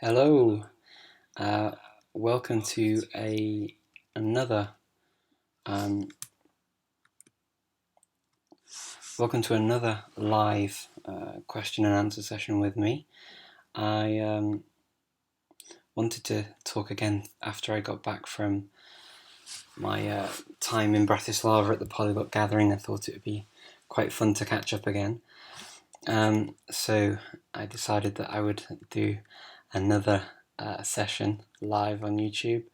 Hello, uh, welcome to another um, live question and answer session with me. I wanted to talk again after I got back from my time in Bratislava at the Polyglot Gathering. I thought it would be quite fun to catch up again. So I decided that I would do another session live on YouTube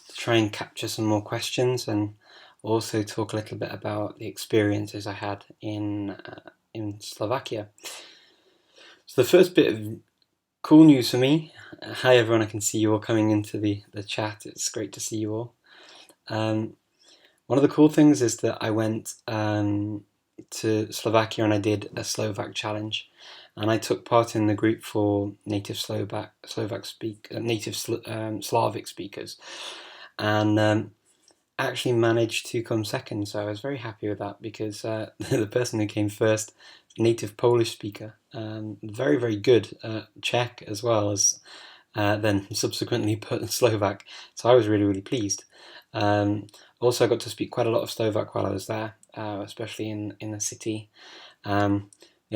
to try and capture some more questions and also talk a little bit about the experiences I had in Slovakia. So the first bit of cool news for me. Hi everyone, I can see you all coming into the chat. It's great to see you all. One of the cool things is that I went to Slovakia and I did a Slovak challenge, and I took part in the group for native Slavic speakers, and actually managed to come second. So I was very happy with that because the person who came first, native Polish speaker, very very good Czech as well as then subsequently put Slovak. So I was really really pleased. Also, I got to speak quite a lot of Slovak while I was there, especially in the city.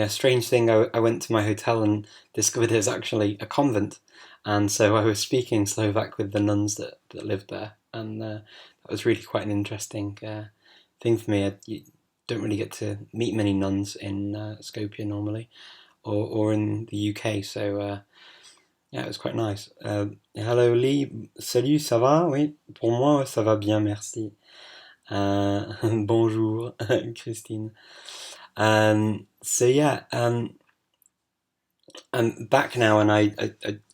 Strange thing, I went to my hotel and discovered there's actually a convent, and so I was speaking Slovak with the nuns that lived there, and that was really quite an interesting thing for me. You don't really get to meet many nuns in Skopje normally, or in the UK, so yeah, it was quite nice. Hello Lee, salut, ça va? Oui, pour moi ça va bien, merci. Bonjour, Christine. So yeah, I'm back now, and I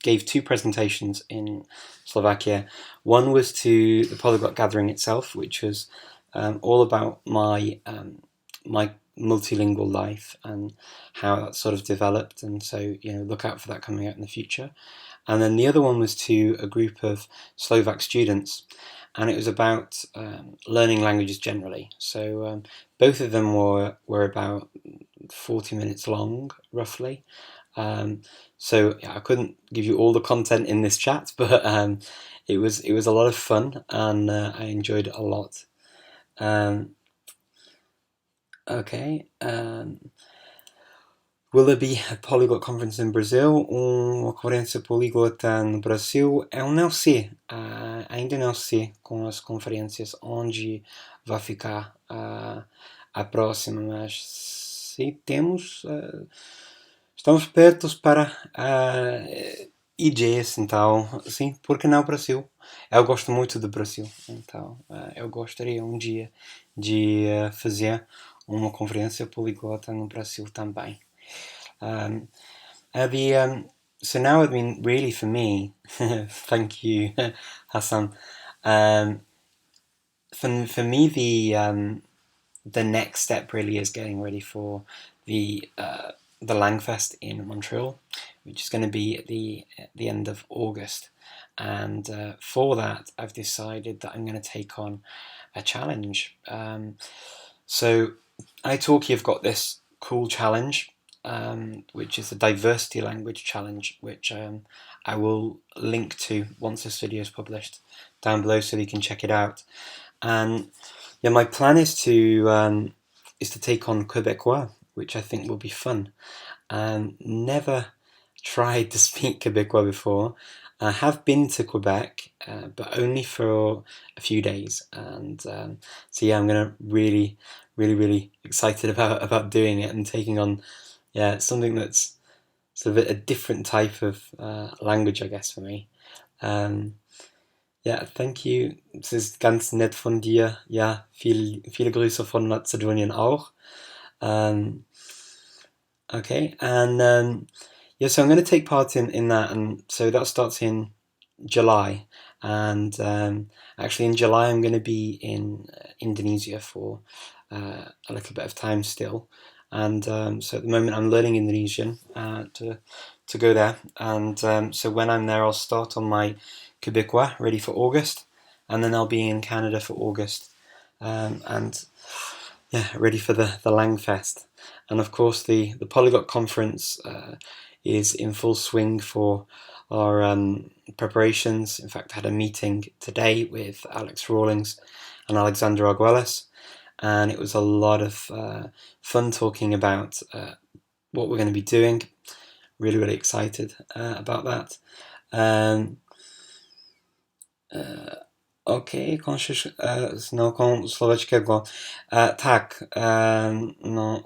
gave two presentations in Slovakia. One was to the Polyglot Gathering itself, which was all about my multilingual life and how that sort of developed, and so look out for that coming out in the future. And then the other one was to a group of Slovak students, and it was about learning languages generally. So both of them were about 40 minutes long, roughly. So yeah, I couldn't give you all the content in this chat, but it was a lot of fun, and I enjoyed it a lot. Okay. Will there be a Polyglot Conference in Brazil? Uma conferência Polyglota no Brasil? Eu não sei. Ainda não sei com as conferências onde vai ficar a próxima, mas sim, estamos perto para IGS, então, sim, porque não Brasil? Eu gosto muito do Brasil, então eu gostaria um dia de fazer uma conferência poliglota no Brasil também. So now, I mean, really for me, thank you, Hassan. For me, the next step really is getting ready for the Langfest in Montreal, which is going to be at the end of August. And for that, I've decided that I'm going to take on a challenge. So italki have got this cool challenge, which is the diversity language challenge, which I will link to once this video is published down below, so you can check it out. And yeah, my plan is to take on Quebecois, which I think will be fun. Never tried to speak Quebecois before. I have been to Quebec, but only for a few days, and so yeah, I'm gonna really excited about doing it and taking on something that's sort of a different type of language, I guess, for me. Ja, thank you. Es ist ganz nett von dir. Ja, viele Grüße von Mazedonien auch. Okay, and yeah, so I'm going to take part in that, and so that starts in July. And actually, in July, I'm going to be in Indonesia for a little bit of time still. And so at the moment, I'm learning Indonesian to go there. And so when I'm there, I'll start on my Quebecois, ready for August, and then I'll be in Canada for August, and yeah, ready for the Langfest. And of course, the Polyglot Conference is in full swing for our preparations. In fact, I had a meeting today with Alex Rawlings and Alexander Arguelles, and it was a lot of fun talking about what we're going to be doing. Really, really excited about that. Okej, no, kon słowackiego. Tak, no,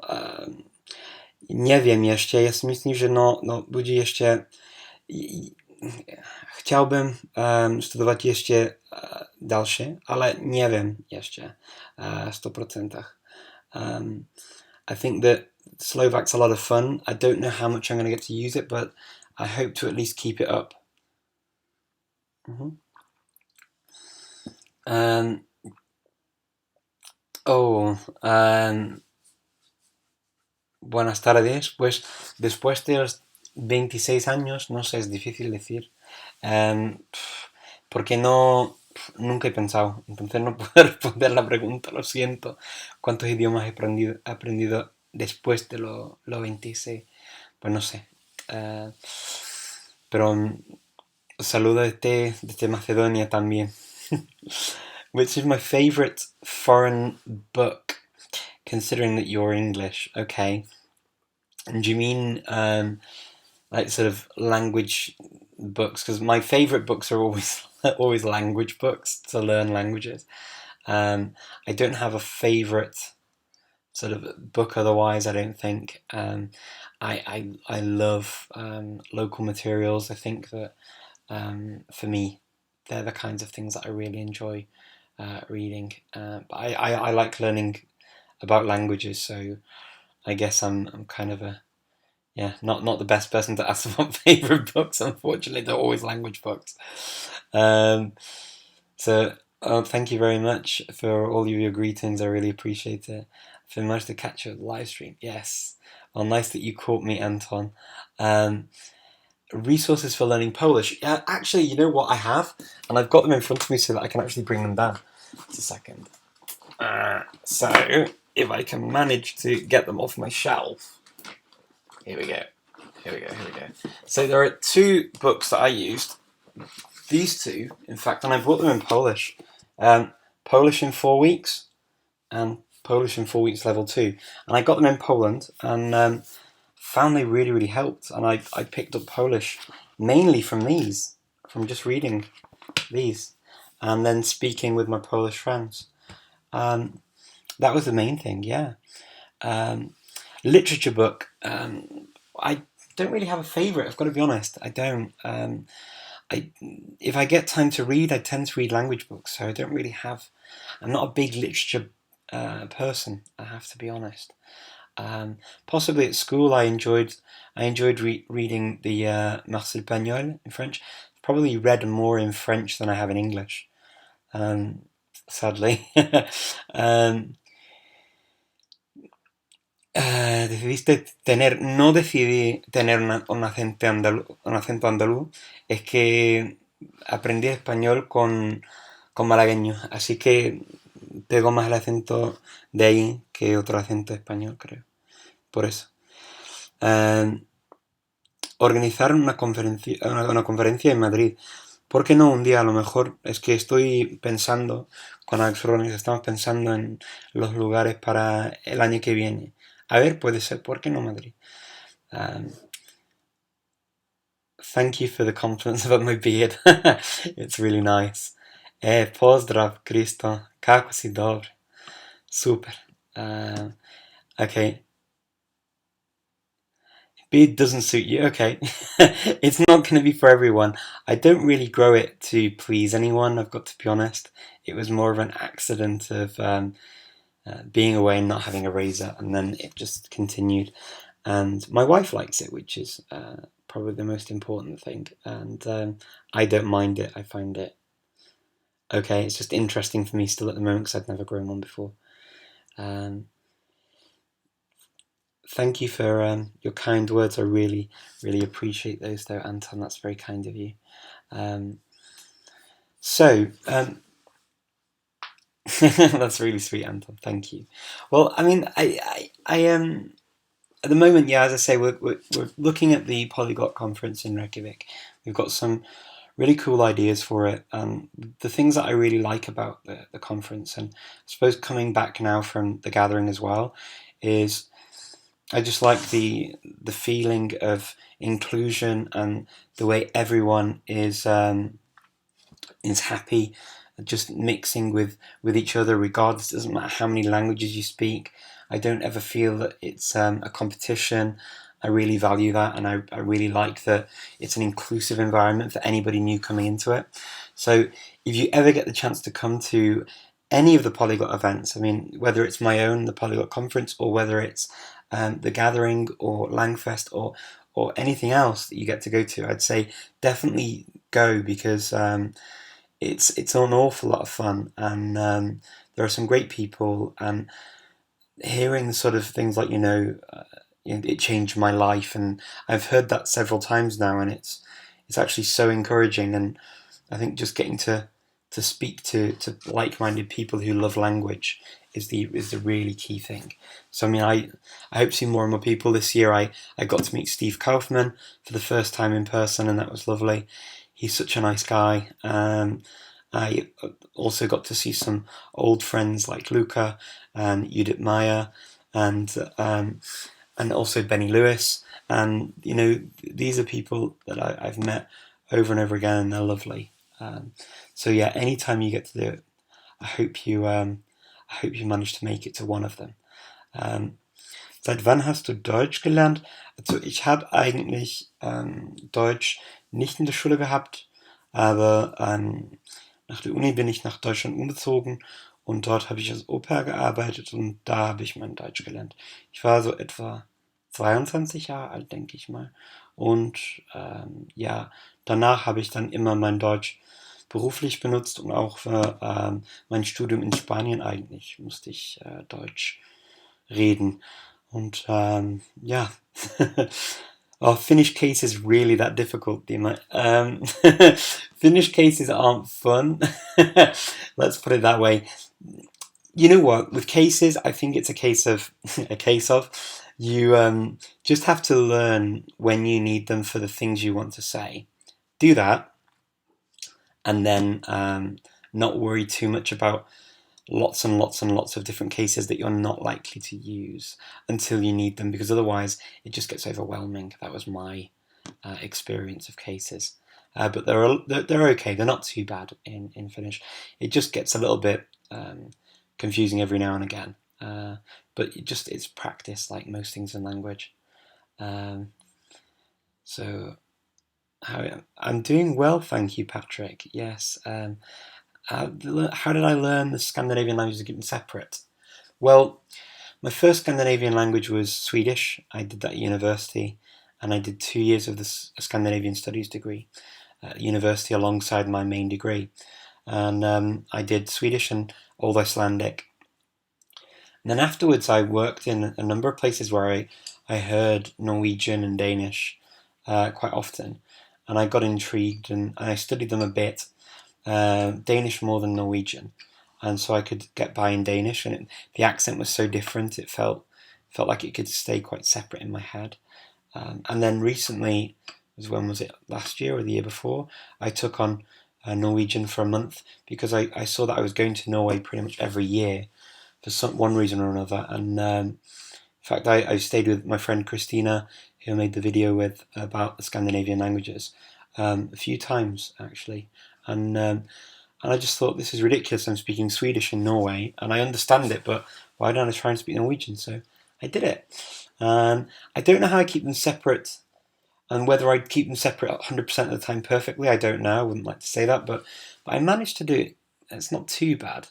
nie wiem jeszcze. Ja si myslím, že no bude ještě. Chciałbym studować jeszcze dalsze, ale nie wiem jeszcze 100%. I think that Slovak's a lot of fun. I don't know how much I'm going to get to use it, but I hope to at least keep it up. Buenas tardes. Pues después de los 26 años, no sé, es difícil decir. Porque nunca he pensado. Entonces no puedo responder la pregunta, lo siento. ¿Cuántos idiomas he aprendido después de los 26? Pues no sé. Pero saludo desde Macedonia también. Which is my favorite foreign book, considering that you're English? Okay. And do you mean like sort of language books? Because my favorite books are always language books to learn languages. I don't have a favorite sort of book otherwise, I don't think. I love local materials. I think that for me, they're the kinds of things that I really enjoy reading. But I like learning about languages, so I guess I'm kind of not the best person to ask about favorite books. Unfortunately, they're always language books. So thank you very much for all of your greetings. I really appreciate it. For most to catch your live stream, yes. Well, nice that you caught me, Anton. Resources for learning Polish. Actually, you know what I have, and I've got them in front of me so that I can actually bring them down. Just a second. So if I can manage to get them off my shelf. Here we go. So there are two books that I used. These two, in fact, and I bought them in Polish. Polish in 4 weeks and Polish in 4 weeks level 2. And I got them in Poland and found they really, really helped. And I picked up Polish mainly from these, from just reading these and then speaking with my Polish friends. That was the main thing, yeah. Literature book. I don't really have a favourite, I've got to be honest. I don't. If I get time to read, I tend to read language books, so I don't really have. I'm not a big literature person, I have to be honest. Possibly at school, I enjoyed reading the Maths espagnol in French. Probably read more in French than I have in English, sadly. No decidí tener un acento andaluz, es que aprendí español con malagueño, así que pego más el acento de ahí que otro acento español, creo. Por eso. Organizar una conferencia en Madrid. ¿Por qué no un día? A lo mejor es que estoy pensando, con Alex Rollins estamos pensando en los lugares para el año que viene. A ver, puede ser, ¿por qué no Madrid? Thank you for the compliments about my beard. It's really nice. Pozdrav, Kristo. Kako si dobre. Super. Okay. Beard doesn't suit you. Okay. It's not going to be for everyone. I don't really grow it to please anyone, I've got to be honest. It was more of an accident of being away and not having a razor, and then it just continued. And my wife likes it, which is probably the most important thing. And I don't mind it. I find it okay. It's just interesting for me still at the moment because I've never grown one before. Thank you for your kind words. I really, really appreciate those, though, Anton. That's very kind of you. That's really sweet, Anton. Thank you. Well, I mean, I at the moment, yeah, as I say, we're looking at the Polyglot Conference in Reykjavik. We've got some really cool ideas for it. The things that I really like about the conference, and I suppose coming back now from the gathering as well, is I just like the feeling of inclusion and the way everyone is happy, just mixing with each other, regardless. It doesn't matter how many languages you speak. I don't ever feel that it's a competition. I really value that, and I really like that it's an inclusive environment for anybody new coming into it. So if you ever get the chance to come to any of the Polyglot events, I mean, whether it's my own, the Polyglot Conference, or whether it's the Gathering or Langfest or anything else that you get to go to, I'd say definitely go, because it's an awful lot of fun, and there are some great people, and hearing the sort of things like it changed my life, and I've heard that several times now, and it's actually so encouraging. And I think just getting to speak to like-minded people who love language is the really key thing. So I mean, I hope to see more and more people. This year I got to meet Steve Kaufman for the first time in person, and that was lovely. He's such a nice guy. I also got to see some old friends like Luca and Judith Meyer, and also Benny Lewis. And these are people that I've met over and over again, and they're lovely. So yeah, anytime you get to do it, I hope you manage to make it to one of them. Seit wann hast du Deutsch gelernt? Also ich habe eigentlich Deutsch nicht in der Schule gehabt, aber nach der Uni bin ich nach Deutschland umgezogen, und dort habe ich als Au-pair gearbeitet, und da habe ich mein Deutsch gelernt. Ich war so etwa 22 Jahre alt, denke ich mal. Und ja, danach habe ich dann immer mein Deutsch beruflich benutzt, und auch für mein Studium in Spanien eigentlich musste ich Deutsch reden. Und ja, oh, Finnish case is really that difficult, Dima. Finnish cases aren't fun. Let's put it that way. You know what? With cases, I think it's a case of you just have to learn when you need them for the things you want to say. Do that, and then not worry too much about lots and lots and lots of different cases that you're not likely to use until you need them, because otherwise it just gets overwhelming. That was my experience of cases. But they're okay. They're not too bad in Finnish. It just gets a little bit confusing every now and again. But it's practice, like most things in language. So I'm doing well, thank you, Patrick. Yes. How did I learn the Scandinavian languages to keep them separate? Well, my first Scandinavian language was Swedish. I did that at university, and I did 2 years of the Scandinavian Studies degree at university alongside my main degree. And I did Swedish and Old Icelandic. And then afterwards, I worked in a number of places where I heard Norwegian and Danish quite often, and I got intrigued, and I studied them a bit. Danish more than Norwegian, and so I could get by in Danish, and the accent was so different, it felt like it could stay quite separate in my head. And then recently, when was it, last year or the year before, I took on Norwegian for a month, because I saw that I was going to Norway pretty much every year for one reason or another. And in fact, I stayed with my friend Christina, who I made the video with about the Scandinavian languages, a few times actually. And I just thought, this is ridiculous. I'm speaking Swedish in Norway, and I understand it, but why don't I try and speak Norwegian? So I did it. I don't know how I keep them separate, and whether I keep them separate 100% of the time perfectly, I don't know. I wouldn't like to say that, but I managed to do it. It's not too bad.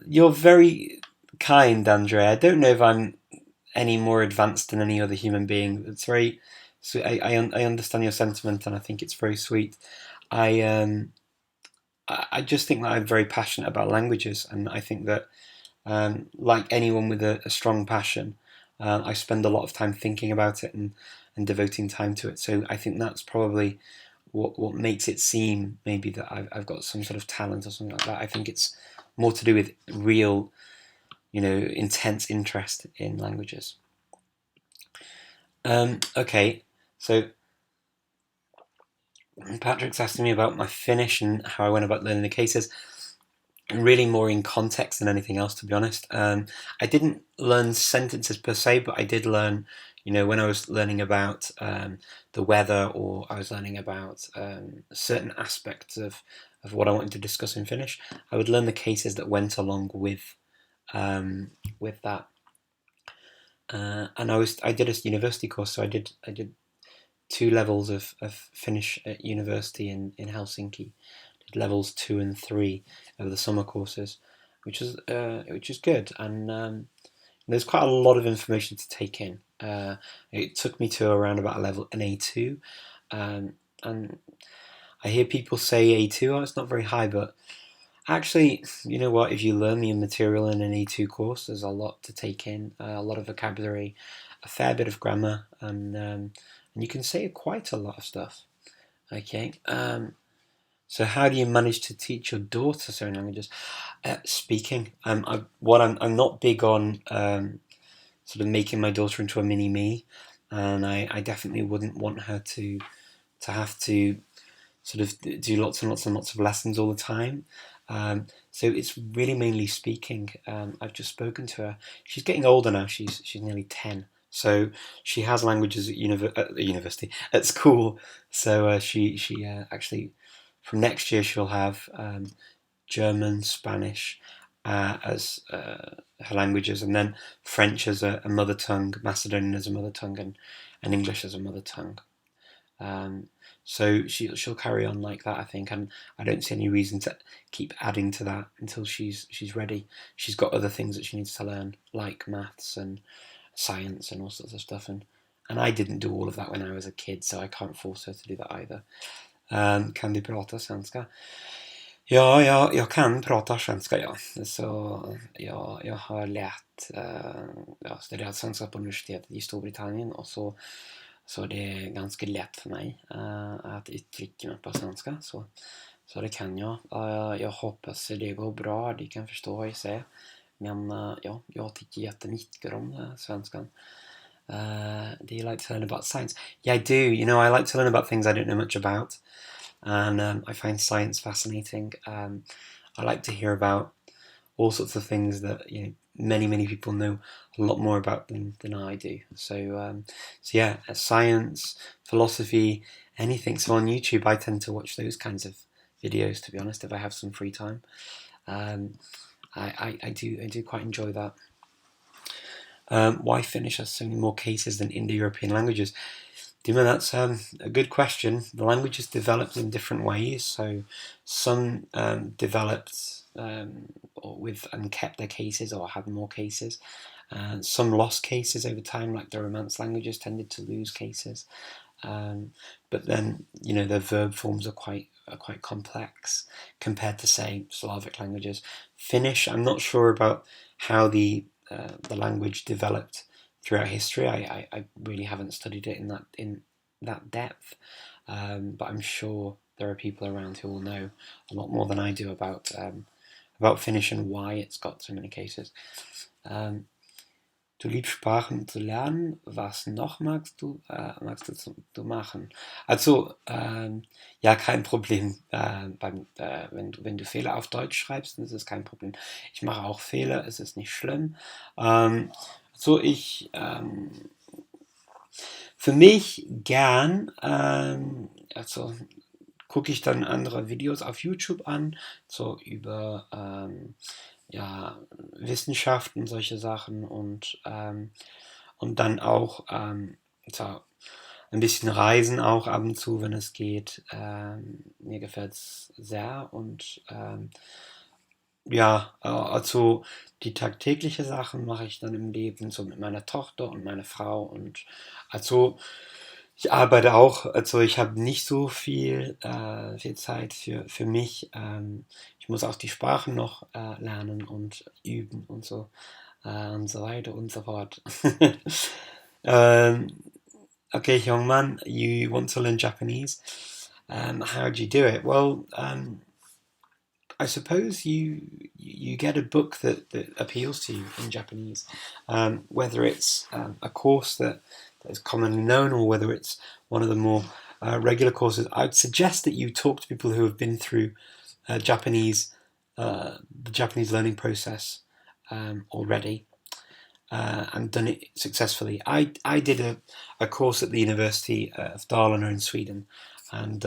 You're very kind, Andre. I don't know if I'm any more advanced than any other human being. It's very sweet. I understand your sentiment, and I think it's very sweet. I just think that I'm very passionate about languages, and I think that like anyone with a strong passion, I spend a lot of time thinking about it and devoting time to it. So I think that's probably what makes it seem maybe that I've got some sort of talent or something like that. I think it's more to do with real intense interest in languages. Okay, so Patrick's asking me about my Finnish and how I went about learning the cases. Really more in context than anything else, to be honest. I didn't learn sentences per se, but I did learn, when I was learning about the weather, or I was learning about certain aspects of what I wanted to discuss in Finnish, I would learn the cases that went along with that. And I did a university course, so I did 2 levels of Finnish at university in Helsinki. Did levels 2 and 3 of the summer courses, which is good. And there's quite a lot of information to take in. It took me to around about an A2, and I hear people say A2. Oh, it's not very high, but actually, you know what? If you learn the material in an A2 course, there's a lot to take in, a lot of vocabulary, a fair bit of grammar, and you can say quite a lot of stuff. Okay. So how do you manage to teach your daughter certain languages? Speaking. I'm not big on sort of making my daughter into a mini me, and I definitely wouldn't want her to have to sort of do lots and lots and lots of lessons all the time. So it's really mainly speaking. I've just spoken to her. She's getting older now. She's nearly 10. So she has languages at university, at school. So she actually, from next year, she'll have German, Spanish as her languages, and then French as a mother tongue, Macedonian as a mother tongue, and English as a mother tongue. So she'll carry on like that, I think, and I don't see any reason to keep adding to that until she's ready. She's got other things that she needs to learn, like maths and science and all sorts of stuff, and I didn't do all of that when I was a kid, so I can't force her to do that either. Kan du prata svenska? Ja, jag kan prata svenska, ja. Så jag har studerat svenska på universitetet i Storbritannien, och så det är ganska lätt för mig att uttrycka mig på svenska. Så det kan jag. Jag hoppas det går bra, de kan förstå vad jag säger. Men jag tycker jättemycket om svenskan. Do you like to learn about science? Yeah, I do. I like to learn about things I don't know much about. And I find science fascinating. I like to hear about all sorts of things that many people know a lot more about than I do. So yeah, science, philosophy, anything. So on YouTube, I tend to watch those kinds of videos. To be honest, if I have some free time, I do quite enjoy that. Why Finnish has so many more cases than Indo-European languages? Dima, that's a good question. The languages developed in different ways. So some developed and kept their cases, or had more cases. Some lost cases over time, like the Romance languages tended to lose cases. But then, their verb forms are quite complex compared to, say, Slavic languages. Finnish, I'm not sure about how the language developed throughout history. I really haven't studied it in that depth, but I'm sure there are people around who will know a lot more than I do about Finnish and why it's got so many cases. Du liebst Sprachen zu lernen. Was noch magst du zu machen? Also, ja, kein Problem. Wenn du Fehler auf Deutsch schreibst, dann ist es kein Problem. Ich mache auch Fehler, es ist nicht schlimm. Für mich gern, also gucke ich dann andere Videos auf YouTube an, so über Wissenschaft und solche Sachen, und dann auch so ein bisschen reisen auch ab und zu, wenn es geht. Mir gefällt es sehr, und also die tagtägliche Sachen mache ich dann im Leben so mit meiner Tochter und meiner Frau, und also ich arbeite auch, also ich habe nicht so viel Zeit für mich. Ich muss auch die Sprachen noch lernen und üben und so weiter und so fort. Okay, young man, you want to learn Japanese. How do you do it? Well, I suppose you get a book that appeals to you in Japanese, whether it's a course that is commonly known or whether it's one of the more regular courses. I'd suggest that you talk to people who have been through Japanese, the Japanese learning process already. And done it successfully. I did a course at the University of Dalarna in Sweden, and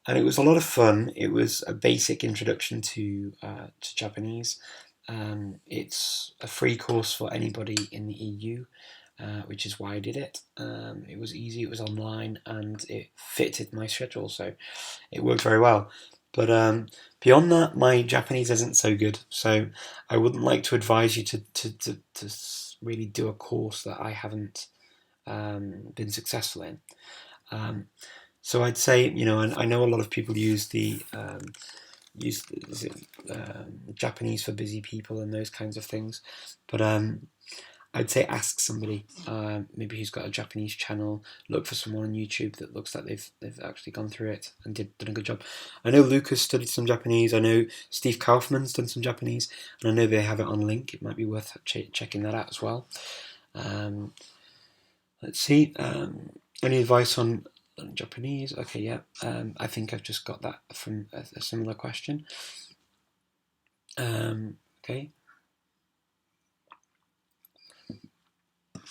it was a lot of fun. It was a basic introduction to Japanese. It's a free course for anybody in the EU, which is why I did it. It was easy, it was online, and it fitted my schedule, so it worked very well. But beyond that, my Japanese isn't so good, so I wouldn't like to advise you to really do a course that I haven't been successful in. So I'd say, and I know a lot of people use is it, Japanese for busy people and those kinds of things, but I'd say ask somebody, maybe who's got a Japanese channel. Look for someone on YouTube that looks like they've actually gone through it and done a good job. I know Lucas studied some Japanese. I know Steve Kaufman's done some Japanese, and I know they have it on link. It might be worth checking that out as well. Let's see. Any advice on Japanese? Okay, yeah. I think I've just got that from a similar question. Okay.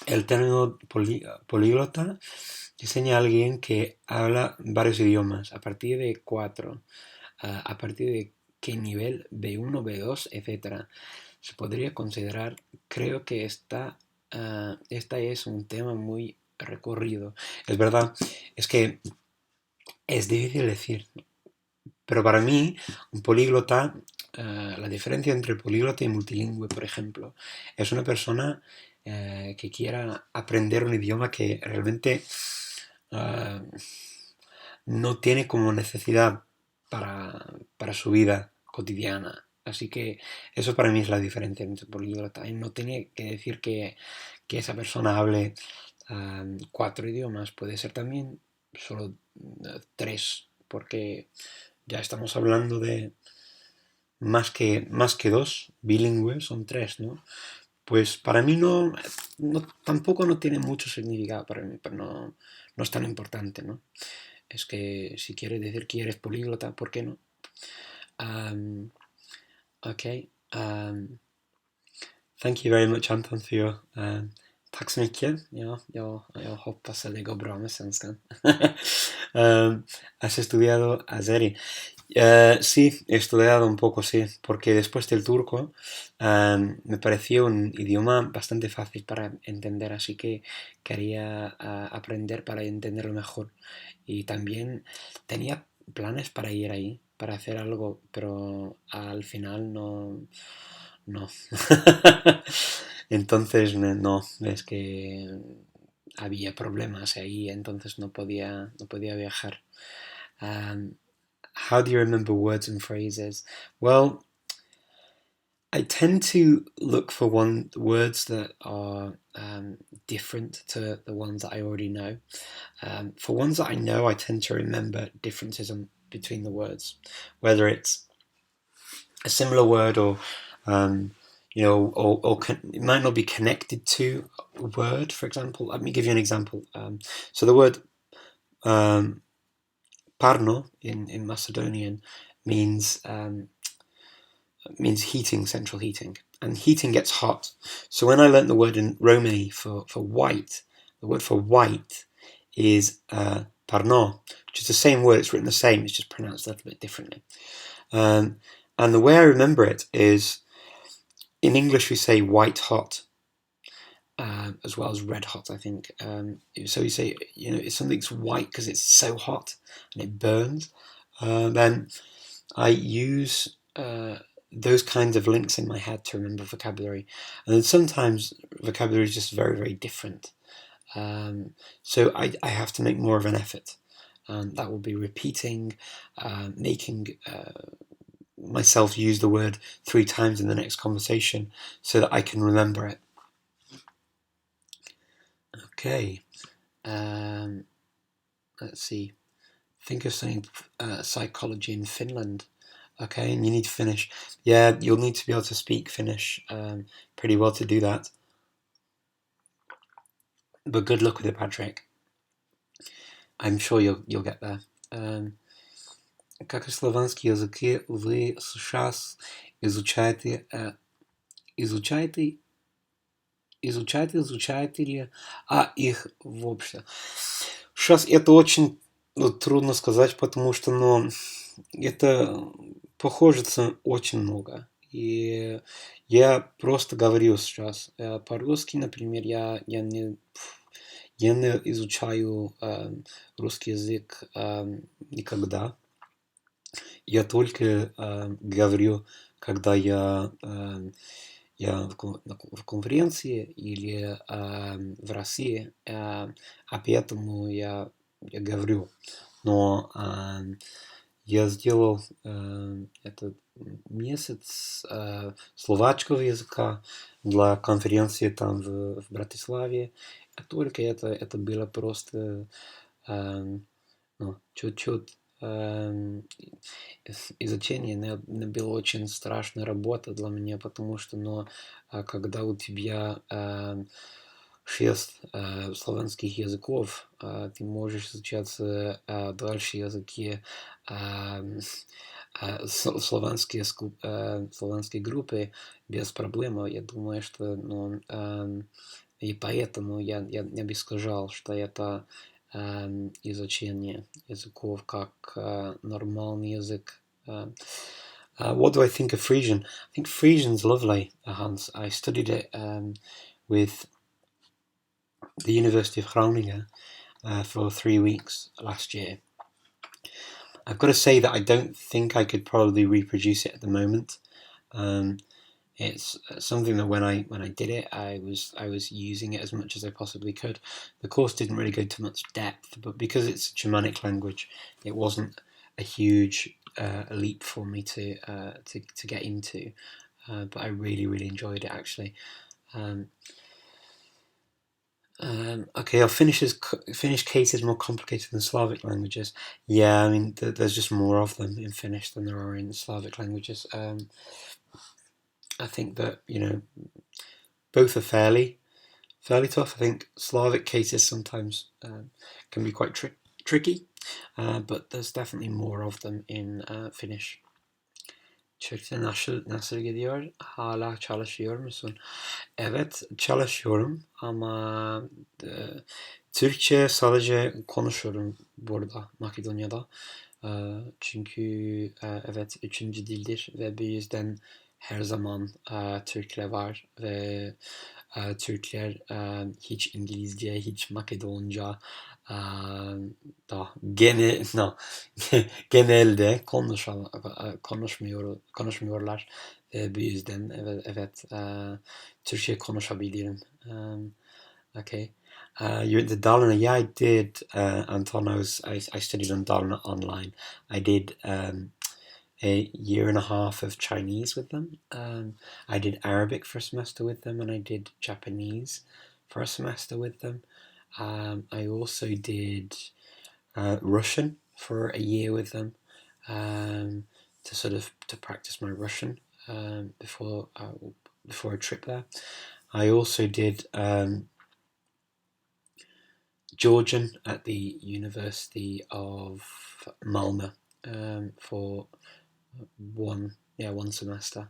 El término políglota diseña a alguien que habla varios idiomas, a partir de 4, a partir de qué nivel, B1, B2, etc. Se podría considerar, creo que esta es un tema muy recorrido. Es verdad, es que es difícil decir, pero para mí un políglota, la diferencia entre políglota y multilingüe, por ejemplo, es una persona que quiera aprender un idioma que realmente no tiene como necesidad para su vida cotidiana. Así que eso para mí es la diferencia entre políglota. Y no tiene que decir que esa persona hable 4 idiomas, puede ser también solo 3, porque ya estamos hablando de más que 2 bilingües, son 3, ¿no? Pues para mí tampoco no tiene mucho significado para mí, pero no es tan importante, ¿no? Es que si quieres decir que eres políglota, ¿por qué no? Okay. Thank you very much, Anton, for your tack så mycket. Ja, jag hoppas att det går bra med svenskan. ¿Has estudiado azeri? Sí, he estudiado un poco, sí, porque después del turco me pareció un idioma bastante fácil para entender, así que quería aprender para entenderlo mejor. Y también tenía planes para ir ahí, para hacer algo, pero al final no. Entonces, no, es que había problemas ahí, entonces no podía viajar. How do you remember words and phrases? Well, I tend to look for words that are different to the ones that I already know. For ones that I know, I tend to remember differences between the words, whether it's a similar word or it might not be connected to a word. For example, let me give you an example. So the word parno in Macedonian means heating, central heating, and heating gets hot. So when I learnt the word in Romany for white, the word for white is parno, which is the same word. It's written the same. It's just pronounced a little bit differently. And the way I remember it is, in English we say white hot, as well as red hot, I think. So you say, if something's white because it's so hot and it burns, then I use those kinds of links in my head to remember vocabulary. And then sometimes vocabulary is just very, very different. So I have to make more of an effort. That will be repeating, making myself use the word 3 times in the next conversation so that I can remember it. Okay. Let's see. Think of studying psychology in Finland. Okay, and you need to finish. Yeah, you'll need to be able to speak Finnish pretty well to do that. But good luck with it, Patrick. I'm sure you'll get there. Как и славянские языки, вы сейчас изучаете, изучаете, изучаете ли их вообще? Сейчас это очень трудно сказать, потому что это похоже очень много. И я просто говорю сейчас. По-русски, например, я не изучаю русский язык никогда. Я только говорю, когда я в конференции или в России, поэтому я говорю. Но я сделал этот месяц словацкого языка для конференции там в Братиславе. Только это было просто чуть-чуть изучение не было очень страшная работа для меня, потому что когда у тебя 6 славянских языков, ты можешь изучать дальше языки славянской группы без проблем. Я думаю, что и поэтому я бы сказал, что это изучение языков как нормальный язык. What do I think of Frisian? I think Frisian's lovely, Hans. I studied it with the University of Groningen for 3 weeks last year. I've got to say that I don't think I could probably reproduce it at the moment. It's something that when I did it, I was using it as much as I possibly could. The course didn't really go to much depth, but because it's a Germanic language, it wasn't a huge leap for me to get into. But I really enjoyed it actually. Okay, Finnish case is more complicated than Slavic languages. Yeah, I mean, there's just more of them in Finnish than there are in Slavic languages. I think that, both are fairly tough. I think Slavic cases sometimes can be quite tricky, but there's definitely more of them in Finnish. Türkçe nasıl gidiyor? Hala çalışıyor musun? Evet, çalışıyorum ama Türkçe sadece konuşuyorum burada, Makedonya'da. Çünkü evet 3. dildir ve bu yüzden her zaman Türkler var ve Türkler hiç İngilizce, hiç Makedonca da genelde konuşmuyorlar. Bu yüzden evet Türkçe konuşabilirim. Okay. You went to Dalarna. Yeah, I did, Anton. I studied on Dalarna online. I did a year and a half of Chinese with them. I did Arabic for a semester with them, and I did Japanese for a semester with them. I also did Russian for a year with them to practice my Russian before a trip there. I also did Georgian at the University of Malmö for one semester.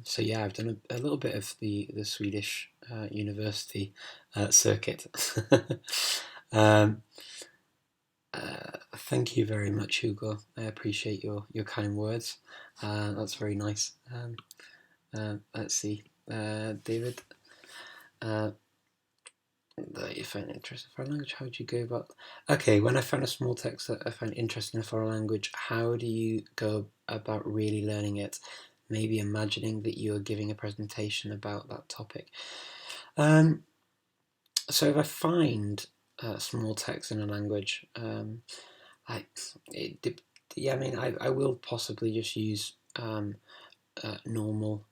So yeah, I've done a little bit of the Swedish university circuit. Thank you very much, Hugo. I appreciate your kind words. That's very nice. Let's see, David. That you find interesting for a language, how would you go about? Okay, when I found a small text that I find interesting for a language, how do you go about really learning it? Maybe imagining that you are giving a presentation about that topic. So if I find small text in a language, I will possibly just use normal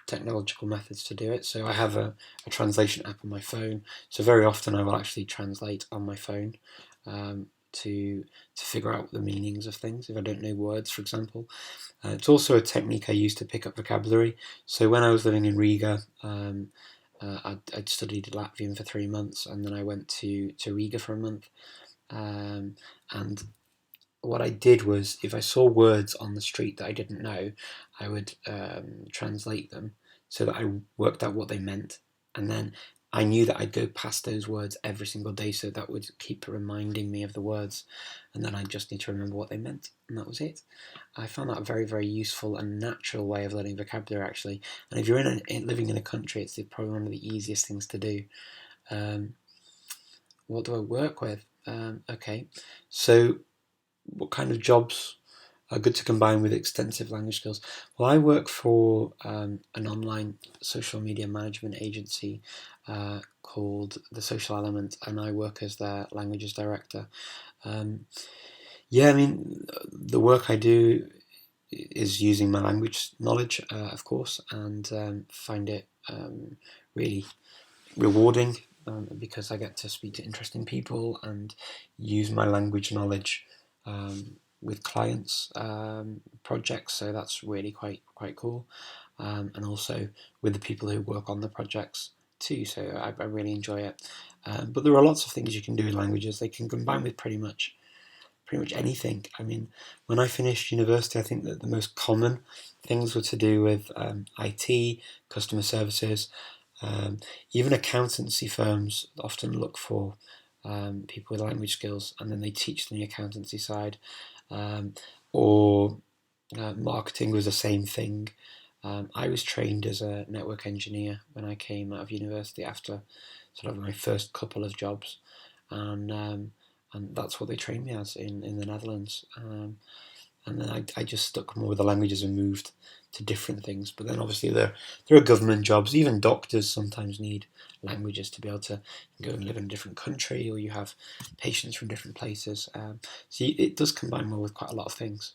technological methods to do it. So I have a translation app on my phone. So very often I will actually translate on my phone. to figure out the meanings of things if I don't know words, for example. It's also a technique I use to pick up vocabulary. So when I was living in Riga, I'd studied Latvian for 3 months, and then I went to Riga for a month. And what I did was, if I saw words on the street that I didn't know, I would translate them so that I worked out what they meant. And then I knew that I'd go past those words every single day, so that would keep reminding me of the words. And then I just need to remember what they meant, and that was it. I found that a very, very useful and natural way of learning vocabulary, actually. And if you're living in a country, it's probably one of the easiest things to do. What do I work with? Okay, so what kind of jobs are good to combine with extensive language skills? Well, I work for an online social media management agency called The Social Element, and I work as their languages director. Yeah, I mean, the work I do is using my language knowledge, of course, and find it really rewarding because I get to speak to interesting people and use my language knowledge with clients' projects. So that's really quite cool, and also with the people who work on the projects too. So I really enjoy it. But there are lots of things you can do in languages. They can combine with pretty much anything. I mean, when I finished university, I think that the most common things were to do with IT, customer services. Even accountancy firms often look for people with language skills, and then they teach them the accountancy side. Or marketing was the same thing. I was trained as a network engineer when I came out of university after sort of my first couple of jobs, and that's what they trained me as in the Netherlands. And then I just stuck more with the languages and moved to different things. But then obviously there are government jobs. Even doctors sometimes need languages to be able to go and live in a different country, or you have patients from different places. So it does combine well with quite a lot of things.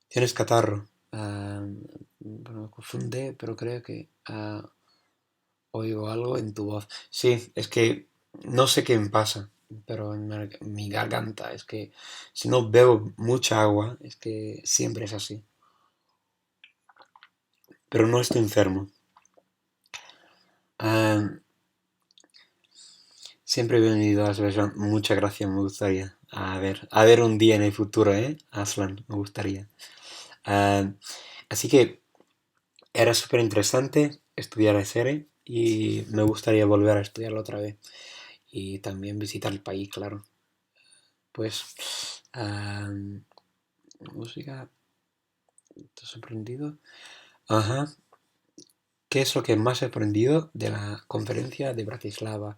Tienes catarro. Bueno, me confunde, pero creo que oigo algo en tu voz. Sí, es que no sé qué me pasa, pero en mi garganta es que si no bebo mucha agua, es que siempre es así. Pero no estoy enfermo. Ah, siempre he venido a Azerbaiyán. Muchas gracias, me gustaría. A ver un día en el futuro, ¿eh? Aslan, me gustaría. Ah, así que era súper interesante estudiar SR y me gustaría volver a estudiarlo otra vez. Y también visitar el país, claro. Pues, música, ¿te has sorprendido? Ajá. ¿Qué es lo que más he aprendido de la conferencia de Bratislava?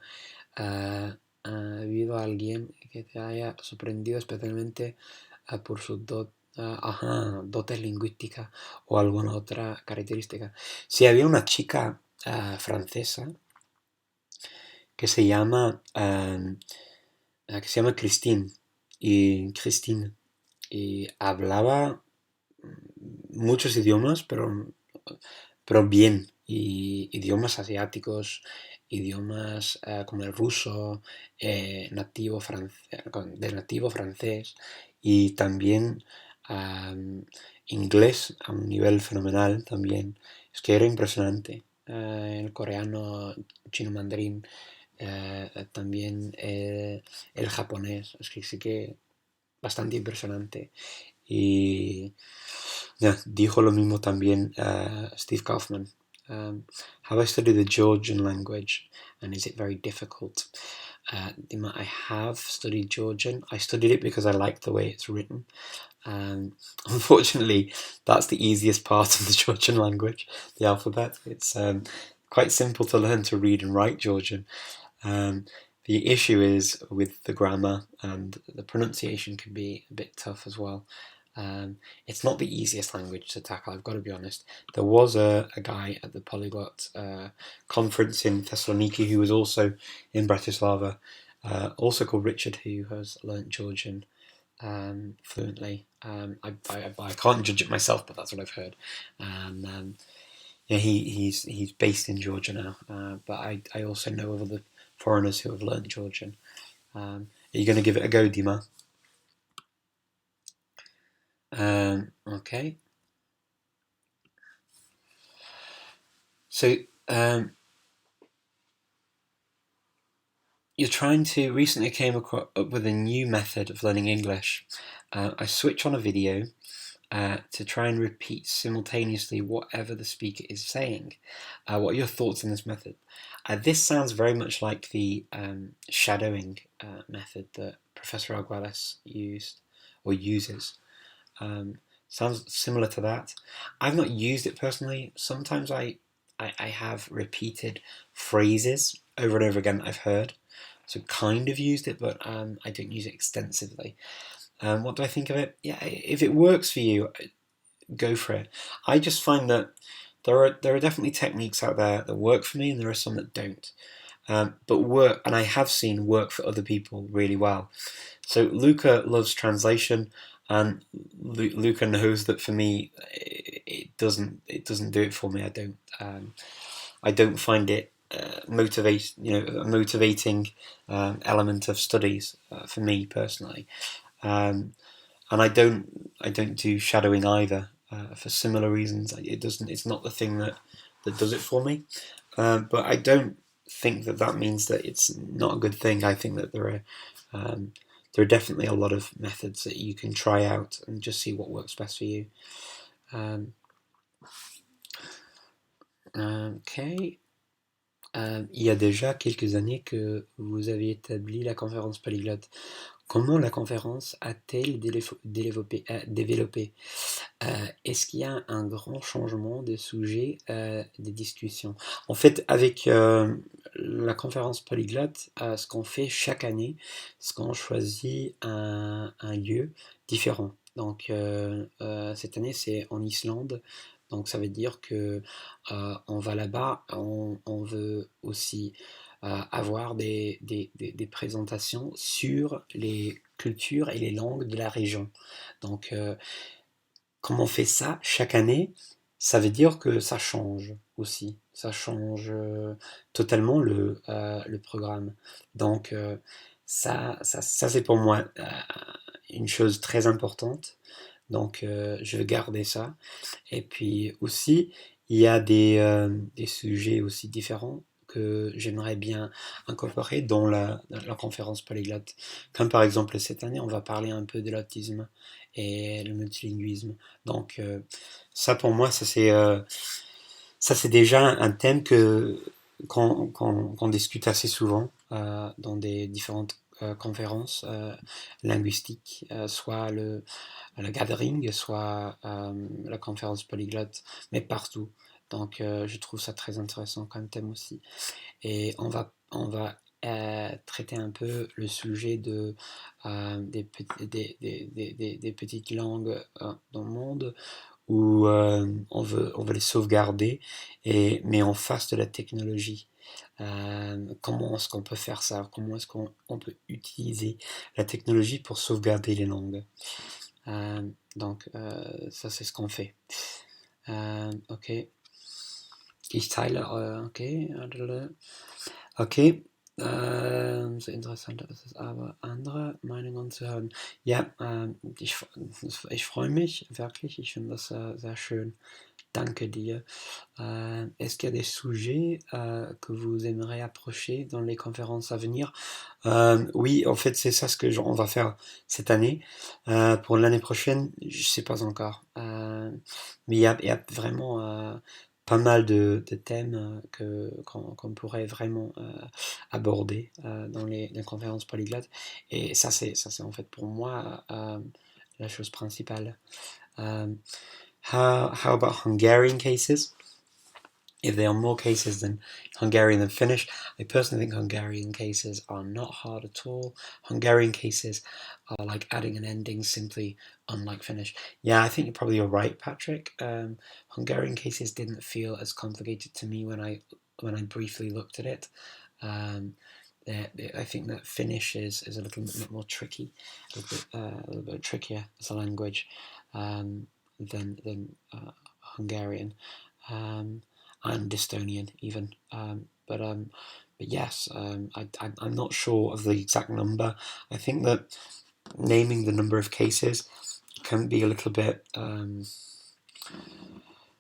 ¿Ha habido alguien que te haya sorprendido especialmente por su dotes lingüísticas o alguna otra característica? Sí, había una chica francesa que se llama Christine y hablaba muchos idiomas, pero bien, y idiomas asiáticos, idiomas como el ruso, de nativo francés, y también inglés a un nivel fenomenal también. Es que era impresionante. El coreano, chino mandarín, también el japonés, es que sí que bastante impresionante. Y ya, dijo lo mismo también Steve Kaufman. Have I studied the Georgian language and is it very difficult? I have studied Georgian. I studied it because I like the way it's written. Unfortunately, that's the easiest part of the Georgian language, the alphabet. It's quite simple to learn to read and write Georgian. The issue is with the grammar, and the pronunciation can be a bit tough as well. It's not the easiest language to tackle, I've got to be honest. There was a guy at the Polyglot Conference in Thessaloniki who was also in Bratislava, also called Richard, who has learnt Georgian fluently. I can't judge it myself, but that's what I've heard. And yeah, he's based in Georgia now. But I also know of other foreigners who have learnt Georgian. Are you going to give it a go, Dima? Okay. So you're trying to recently came up with a new method of learning English. I switch on a video to try and repeat simultaneously whatever the speaker is saying. What are your thoughts on this method? This sounds very much like the shadowing method that Professor Arguelles used or uses. Sounds similar to that. I've not used it personally. Sometimes I have repeated phrases over and over again I've heard. So kind of used it, but I don't use it extensively. What do I think of it? Yeah, if it works for you, go for it. I just find that there are definitely techniques out there that work for me, and there are some that don't. But work, and I have seen work for other people really well. So Luca loves translation, and Luca knows that for me, it doesn't do it for me. I don't find it a motivating element of studies for me personally. And I don't do shadowing either for similar reasons. It's not the thing that does it for me. But I don't think that means that it's not a good thing. I think that there are definitely a lot of methods that you can try out and just see what works best for you. Okay. Il y a déjà quelques années que vous avez établi la conférence polyglotte. Comment la conférence a-t-elle développé? Est-ce qu'il y a un grand changement de sujet des discussions? En fait, avec la conférence polyglotte, ce qu'on fait chaque année, c'est qu'on choisit un lieu différent. Donc, cette année, c'est en Islande. Donc, ça veut dire que on va là-bas, on veut aussi avoir des présentations sur les cultures et les langues de la région. Donc, comme on fait ça chaque année, ça veut dire que ça change aussi. Ça change totalement le programme. Donc, ça c'est pour moi une chose très importante. Donc, je vais garder ça. Et puis aussi, il y a des sujets aussi différents que j'aimerais bien incorporer dans la conférence polyglotte. Comme par exemple cette année, on va parler un peu de l'autisme et le multilinguisme. Donc ça pour moi, ça c'est déjà un thème qu'on discute assez souvent dans des différentes conférences linguistiques, soit le gathering, soit la conférence polyglotte, mais partout. Donc je trouve ça très intéressant comme thème aussi. Et on va traiter un peu le sujet des petites langues dans le monde où on veut les sauvegarder, mais en face de la technologie. Comment est-ce qu'on peut faire ça? Comment est-ce qu'on peut utiliser la technologie pour sauvegarder les langues? Donc, ça c'est ce qu'on fait. Ok. Ich teile, okay. Okay. So interessant ist es aber, andere Meinungen zu hören. Ja, ich freue mich wirklich. Ich finde das sehr schön. Danke dir. Est-ce qu'il y a des sujets que vous aimeriez approcher dans les conférences à venir? Oui, en fait, c'est ça ce que on va faire cette année. Pour l'année prochaine, je sais pas encore. Mais il y a vraiment pas mal de thèmes qu'on pourrait vraiment aborder dans les conférences polyglottes. Et ça, c'est en fait pour moi la chose principale. How about Hungarian cases? If there are more cases than Hungarian than Finnish, I personally think Hungarian cases are not hard at all. Hungarian cases are like adding an ending simply, unlike Finnish. Yeah, I think you're right, Patrick. Hungarian cases didn't feel as complicated to me when I briefly looked at it. I think that Finnish is a little bit more tricky, a little bit trickier as a language than Hungarian and Estonian even. but yes, I'm not sure of the exact number. I think that naming the number of cases can be a little bit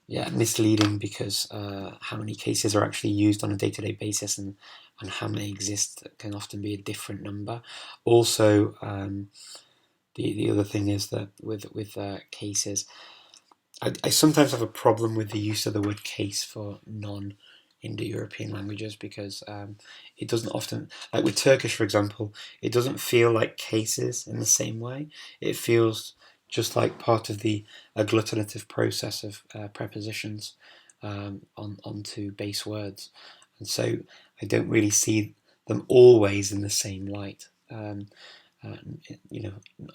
misleading, because how many cases are actually used on a day-to-day basis, and how many exist can often be a different number. Also, the other thing is that with cases, I sometimes have a problem with the use of the word case for non-Indo-European languages, because it doesn't often, like with Turkish, for example, it doesn't feel like cases in the same way. It feels just like part of the agglutinative process of prepositions onto base words. And so I don't really see them always in the same light. Uh,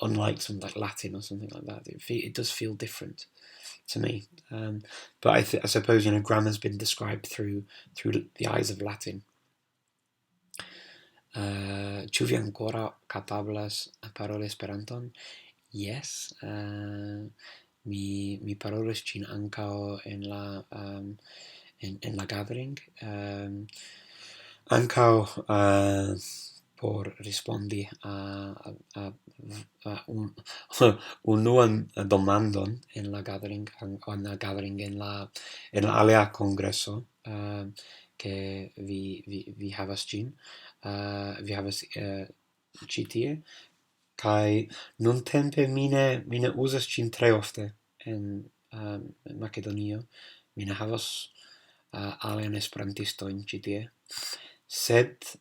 Unlike something like Latin or something like that, it does feel different to me. But I suppose grammar's been described through the eyes of Latin. Ĉu vi ankoraŭ kapablas paroli Esperanton? Yes. Mi parolis ĝin ankaŭ en la gathering. Ankaŭ por respondi a unuan demandon en la gathering, en la alia kongreso, ke vi havas ĝin, vi havas ĉi tie, kaj nuntempe mi ne uzas ĝin tre ofte en Makedonio. Mi ne havas alian esperantistojn ĉi tie, sed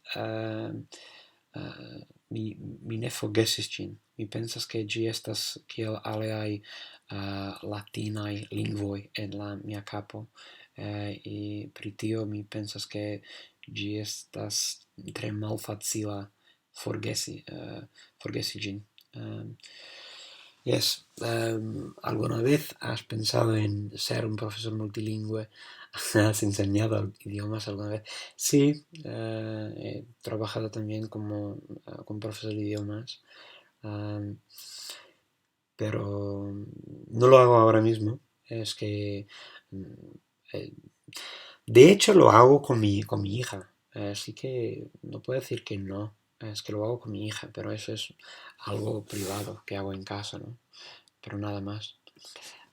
mi ne forgesis ĝin. Mi pensas ke ĝi estas kiel aliaj latinaj lingvoj en la mia kapo. Pri tio mi pensas ke ĝi estas tre malfacila forgesi ĝin. Yes, ¿alguna vez has pensado en ser un profesor multilingüe? ¿Has enseñado idiomas alguna vez? Sí, he trabajado también como profesor de idiomas, pero no lo hago ahora mismo. Es que, de hecho, lo hago con mi hija, así que no puedo decir que no. Es que lo hago con mi hija, pero eso es algo privado que hago en casa, ¿no? Pero nada más.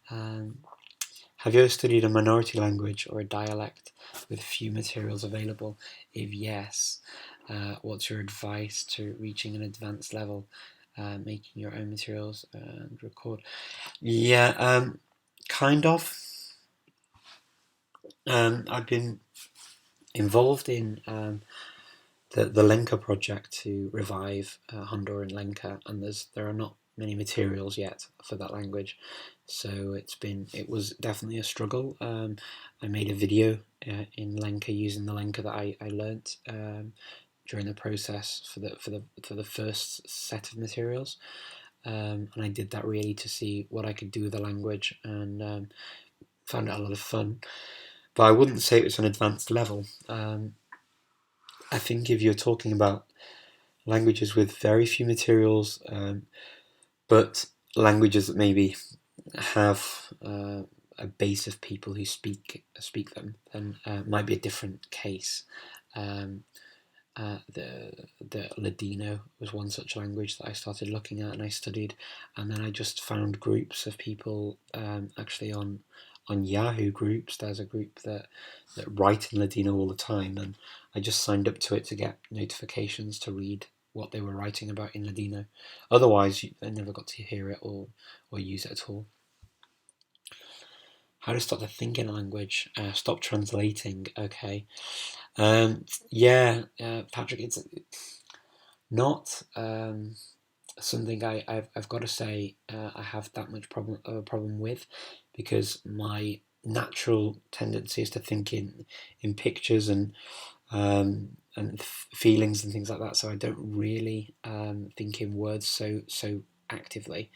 Have you ever studied a minority language or a dialect with few materials available? If yes, what's your advice to reaching an advanced level, making your own materials and record? Yeah, kind of. I've been involved in the Lenka project to revive Honduran Lenka, and there are not many materials yet for that language, so it was definitely a struggle. I made a video in Lenka using the Lenka that I learnt during the process for the first set of materials, and I did that really to see what I could do with the language, and found it a lot of fun. But I wouldn't say it was an advanced level. I think if you're talking about languages with very few materials, but languages that maybe have a base of people who speak them, then it might be a different case. The Ladino was one such language that I started looking at and I studied, and then I just found groups of people actually on Yahoo groups. There's a group that write in Ladino all the time, and I just signed up to it to get notifications to read what they were writing about in Ladino. Otherwise, I never got to hear it or use it at all. How to stop the thinking language? Stop translating. Okay. Patrick, it's not something I've got to say I have that much problem with, because my natural tendency is to think in pictures and feelings and things like that. So I don't really think in words so actively.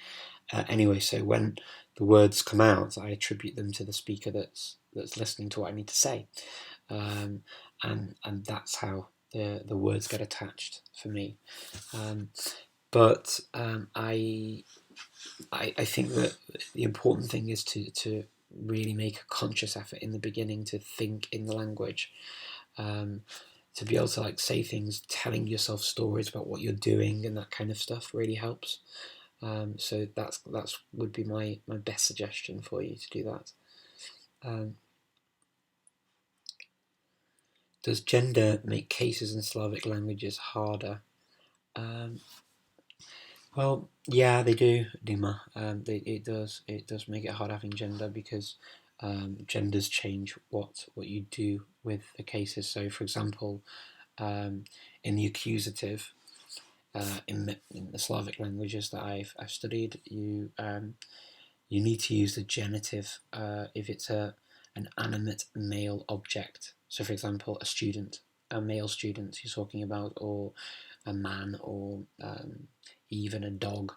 Anyway, so when the words come out, I attribute them to the speaker that's listening to what I need to say, and that's how the words get attached for me. But I think that the important thing is to really make a conscious effort in the beginning to think in the language. To be able to like say things, telling yourself stories about what you're doing and that kind of stuff really helps. So that's would be my best suggestion for you to do that. Does gender make cases in Slavic languages harder? Well, yeah, they do, Dima. It does make it hard having gender because genders change what you do with the cases. So, for example, in the accusative, in the Slavic languages that I've studied, you need to use the genitive if it's an animate male object. So, for example, a male student you're talking about, or a man, or even a dog.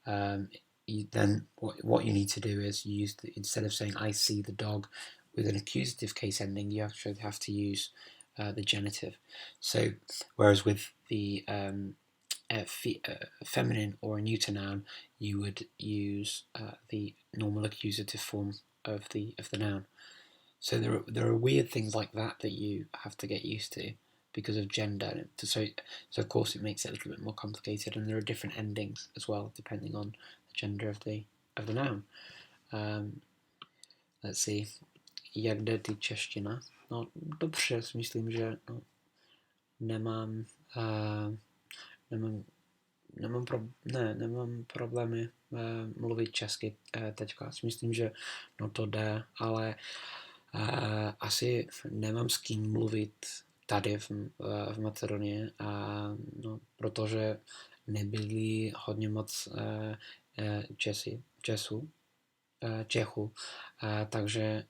Then what you need to do is use instead of saying "I see the dog" with an accusative case ending, you actually have to use the genitive. So, whereas with the feminine or a neuter noun, you would use the normal accusative form of the noun. So there are weird things like that that you have to get used to because of gender. So of course it makes it a little bit more complicated, and there are different endings as well depending on the gender of the noun. Let's see. Jak jde ty čeština? No dobře, myslím, že nemám nemám problémy mluvit česky teďka. Myslím, že to jde, ale asi nemám s kým mluvit tady v Macedonii, protože nebyli hodně moc Čechů, takže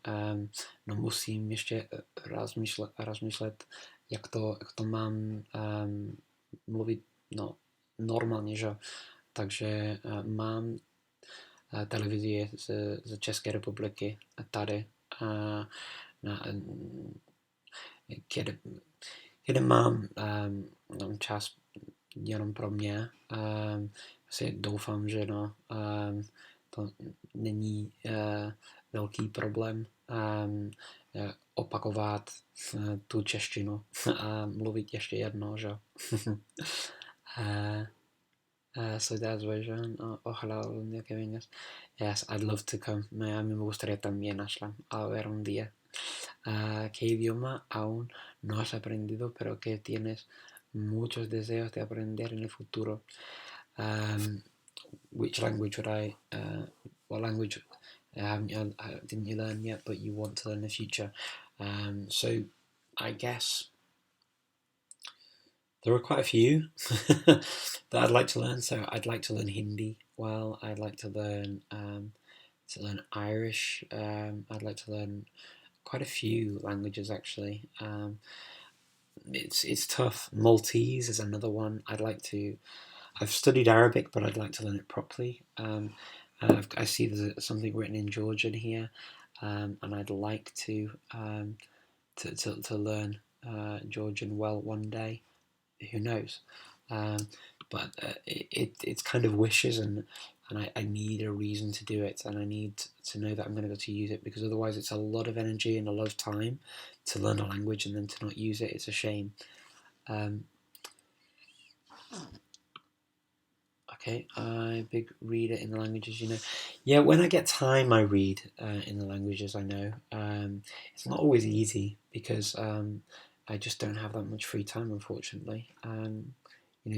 musím ještě rozmýšlet, jak to mám mluvit normálně, že? Takže mám televizi z České republiky tady, kde mám čas jenom pro mě. Asi doufám, že to není velký problém opakovat tu češtinu a mluvit ještě jednou, že? So that's version. Ojalá algún día que vengas. Yes, I'd love to come. A mí me gustaría también, Ashlam, a ver un día. ¿Qué idioma aún no has aprendido, pero que tienes muchos deseos de aprender en el futuro? Which language would I? What language didn't you learn yet, but you want to learn in the future? So I guess there are quite a few that I'd like to learn. So I'd like to learn Hindi. Well, I'd like to learn Irish. I'd like to learn quite a few languages actually. It's tough. Maltese is another one. I've studied Arabic, but I'd like to learn it properly. I see there's something written in Georgian here, and I'd like to learn Georgian well one day. Who knows? But it's kind of wishes, and I need a reason to do it, and I need to know that I'm going to be able to use it, because otherwise it's a lot of energy and a lot of time to learn a language and then to not use it. It's a shame. Okay, I'm a big reader in the languages, you know. Yeah, when I get time, I read in the languages I know. It's not always easy because I just don't have that much free time, unfortunately.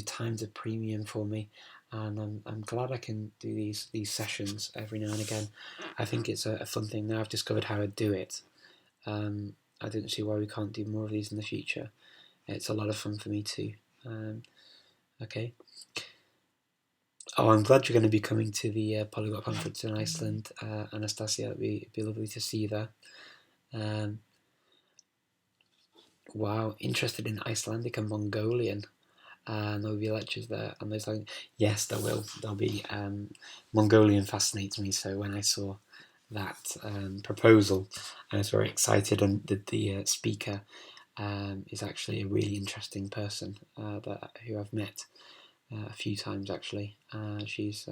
Time's a premium for me, and I'm glad I can do these sessions every now and again. I think it's a fun thing. Now I've discovered how to do it. I don't see why we can't do more of these in the future. It's a lot of fun for me too. Okay. Oh, I'm glad you're going to be coming to the Polyglot Conference in Iceland, Anastasia. It'd be lovely to see you there. Wow, interested in Icelandic and Mongolian. There'll be lectures there. And there's yes, there will. There'll be Mongolian fascinates me. So when I saw that proposal, I was very excited, and the speaker is actually a really interesting person who I've met a few times actually. She's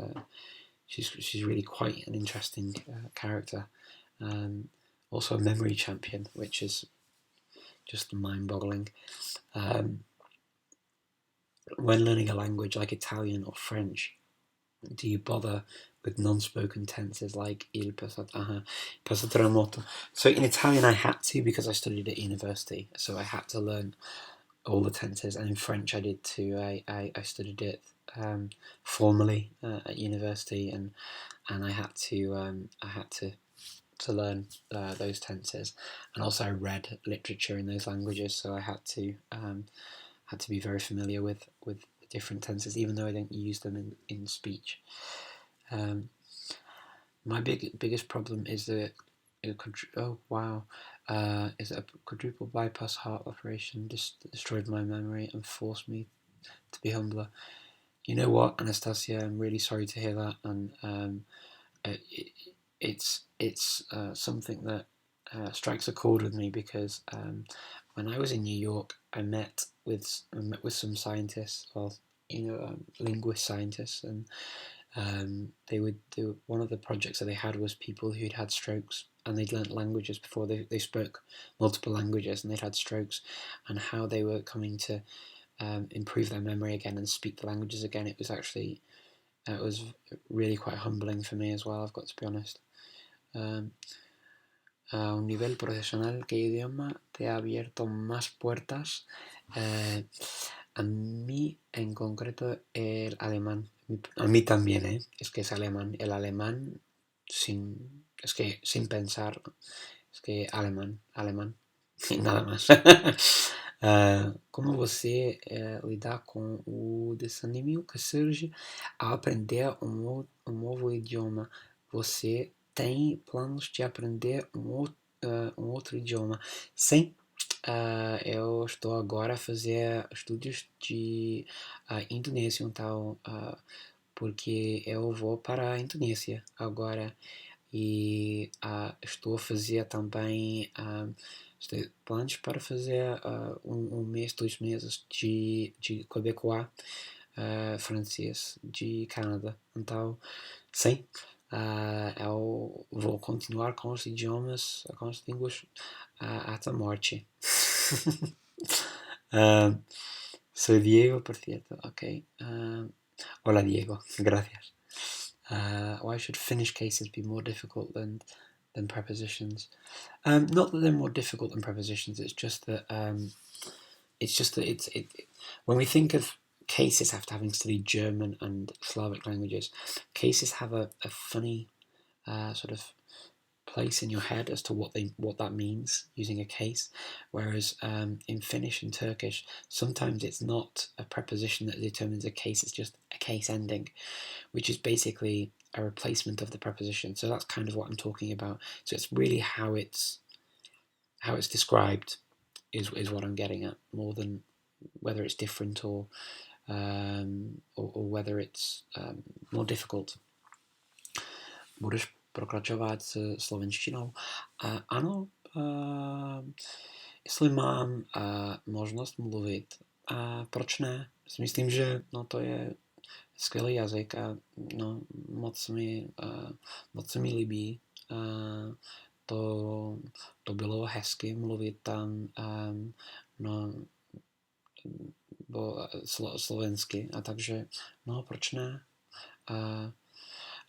really quite an interesting character. Also a memory champion, which is just mind-boggling. When learning a language like Italian or French, do you bother with non-spoken tenses like il passato moto? So in Italian I had to, because I studied at university, so I had to learn all the tenses, and in French I did too. I studied it formally at university, and I had to learn those tenses, and also I read literature in those languages, so I had to be very familiar with different tenses, even though I don't use them in speech. My biggest problem is is a quadruple bypass heart operation destroyed my memory and forced me to be humbler. You know what, Anastasia, I'm really sorry to hear that, and it's something that strikes a chord with me, because when I was in New York, I met with some scientists, linguist scientists, and one of the projects that they had was people who'd had strokes, and they'd learnt languages before. They spoke multiple languages, and they'd had strokes, and how they were coming to improve their memory again and speak the languages again. It was really quite humbling for me as well, I've got to be honest. A un nivel profesional, ¿qué idioma te ha abierto más puertas? A mí en concreto el alemán. A mí también, es que es alemán. El alemán sin pensar, es que alemán, e nada mais. Como você lidar com o desânimo que surge ao aprender um novo idioma? Você tem planos de aprender um outro idioma? Sim, eu estou agora a fazer estudos de indonésio, então, porque eu vou para a Indonésia agora, e estou a fazer também planos para fazer mês, 2 meses de quebecois, francês, de Canadá. Então, sim, eu vou continuar com os idiomas, com as línguas até a morte. Soy Diego, por cierto. Ok. Hola, Diego. Gracias. Why should Finnish cases be more difficult than prepositions? Not that they're more difficult than prepositions. It's just that when we think of cases after having studied German and Slavic languages, cases have a funny sort of place in your head as to what that means using a case, whereas in Finnish and Turkish sometimes it's not a preposition that determines a case, it's just a case ending, which is basically a replacement of the preposition. So that's kind of what I'm talking about. So it's really how it's described is what I'm getting at, more than whether it's different or whether it's more difficult. Budeš pokračovat s slovenštinou? Ano, jestli mám možnost mluvit, proč ne? Myslím, že to je skvělý jazyk a moc se mi líbí. To bylo hezky mluvit tam slovensky, a takže proč ne?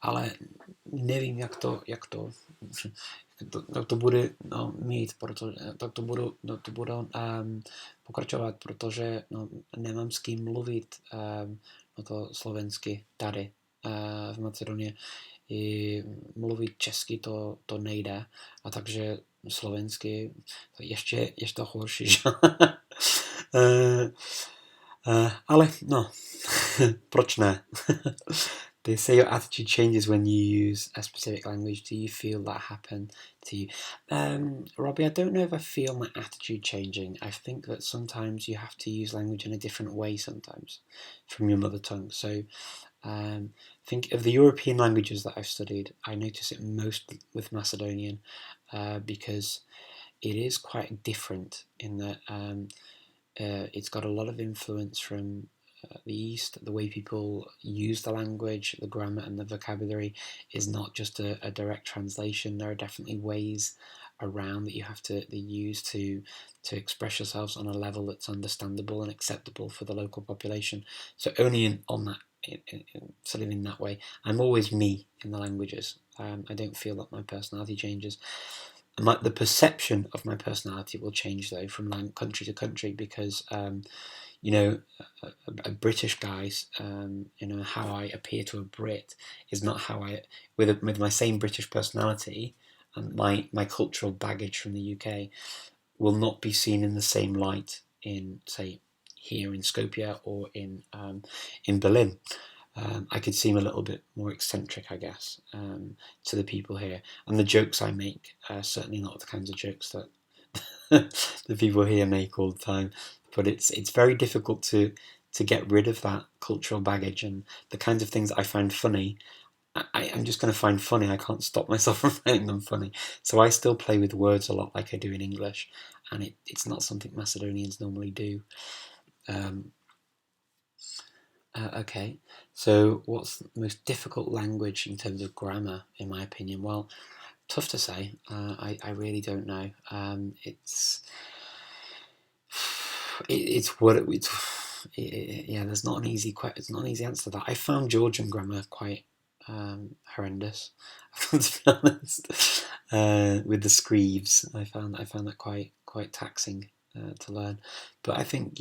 Ale nevím, jak to bude mít, protože to budu pokračovat, protože nemám s kým mluvit to slovensky tady v Macedonii. I mluvit česky to nejde, a takže slovensky ještě horší. Ale proč ne? They say your attitude changes when you use a specific language. Do you feel that happen to you? Robbie, I don't know if I feel my attitude changing. I think that sometimes you have to use language in a different way sometimes from your mother tongue. So think of the European languages that I've studied. I notice it most with Macedonian because it is quite different in that it's got a lot of influence from the East. The way people use the language, the grammar and the vocabulary is not just a direct translation. There are definitely ways around that you have to use to express yourselves on a level that's understandable and acceptable for the local population. So only on that, sort of in that way, I'm always me in the languages. I don't feel that my personality changes. The perception of my personality will change though from country to country, because you know, a British guy's, how I appear to a Brit is not how I, with my same British personality and my cultural baggage from the UK, will not be seen in the same light in, say, here in Skopje or in Berlin. I could seem a little bit more eccentric, I guess, to the people here, and the jokes I make are certainly not the kinds of jokes that the people here make all the time. But it's very difficult to get rid of that cultural baggage, and the kinds of things I find funny. I'm just going to find funny. I can't stop myself from finding them funny. So I still play with words a lot like I do in English, and it's not something Macedonians normally do. Okay, so what's the most difficult language in terms of grammar, in my opinion? Well, tough to say. I really don't know. There's not an easy answer to that. I found Georgian grammar quite horrendous, to be honest. With the screeves, I found that quite taxing to learn. But I think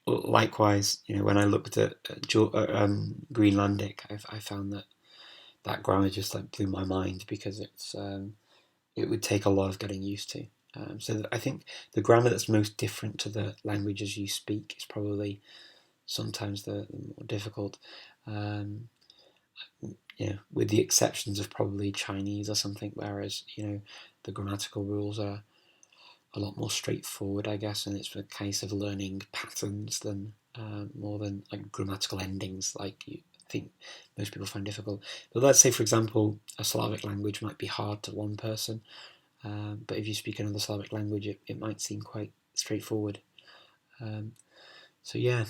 likewise, when I looked at Greenlandic, I found that grammar just like blew my mind, because it would take a lot of getting used to. So I think the grammar that's most different to the languages you speak is probably sometimes the more difficult. With the exceptions of probably Chinese or something, whereas the grammatical rules are a lot more straightforward, I guess, and it's a case of learning patterns than more than like grammatical endings, like you think most people find difficult. But let's say, for example, a Slavic language might be hard to one person, but if you speak another Slavic language, it might seem quite straightforward. So yeah.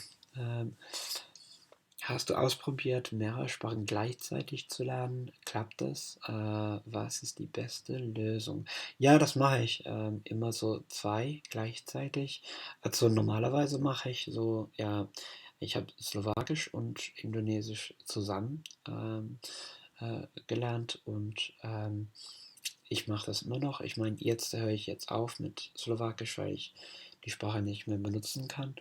Hast du ausprobiert, mehrere Sprachen gleichzeitig zu lernen? Klappt das? Was ist die beste Lösung? Ja, das mache ich. Immer so 2 gleichzeitig. Also normalerweise mache ich so, ja, ich habe Slowakisch und Indonesisch zusammen gelernt, und ich mache das immer noch. Ich meine, jetzt höre ich auf mit Slowakisch, weil ich die Sprache nicht mehr benutzen kann.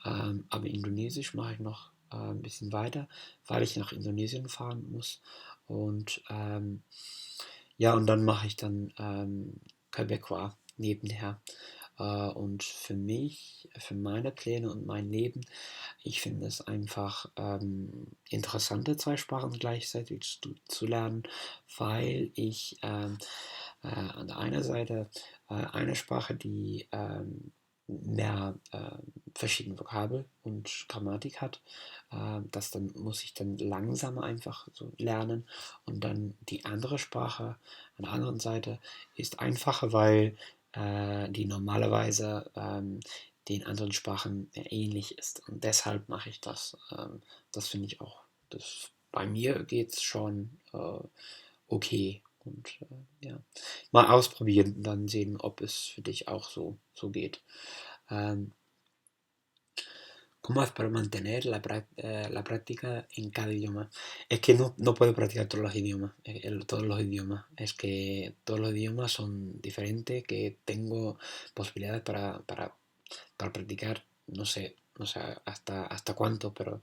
Aber Indonesisch mache ich noch ein bisschen weiter, weil ich nach Indonesien fahren muss. Und und dann mache ich dann Quebecois nebenher. Und für mich, für meine Pläne und mein Leben, ich finde es einfach interessante 2 Sprachen gleichzeitig zu lernen, weil ich an der einen Seite eine Sprache, die mehr verschiedene Vokabel und Grammatik hat, dann muss ich dann langsamer einfach so lernen, und dann die andere Sprache an der anderen Seite ist einfacher, weil die normalerweise den anderen Sprachen ähnlich ist, und deshalb mache ich das. Das finde ich auch, bei mir geht es schon okay, und mal ausprobieren und dann sehen, ob es für dich auch so geht. ¿Cómo haces para mantener la práctica en cada idioma? Es que no puedo practicar todos los idiomas. Es que todos los idiomas son diferentes, que tengo posibilidades para practicar, no sé hasta cuánto, pero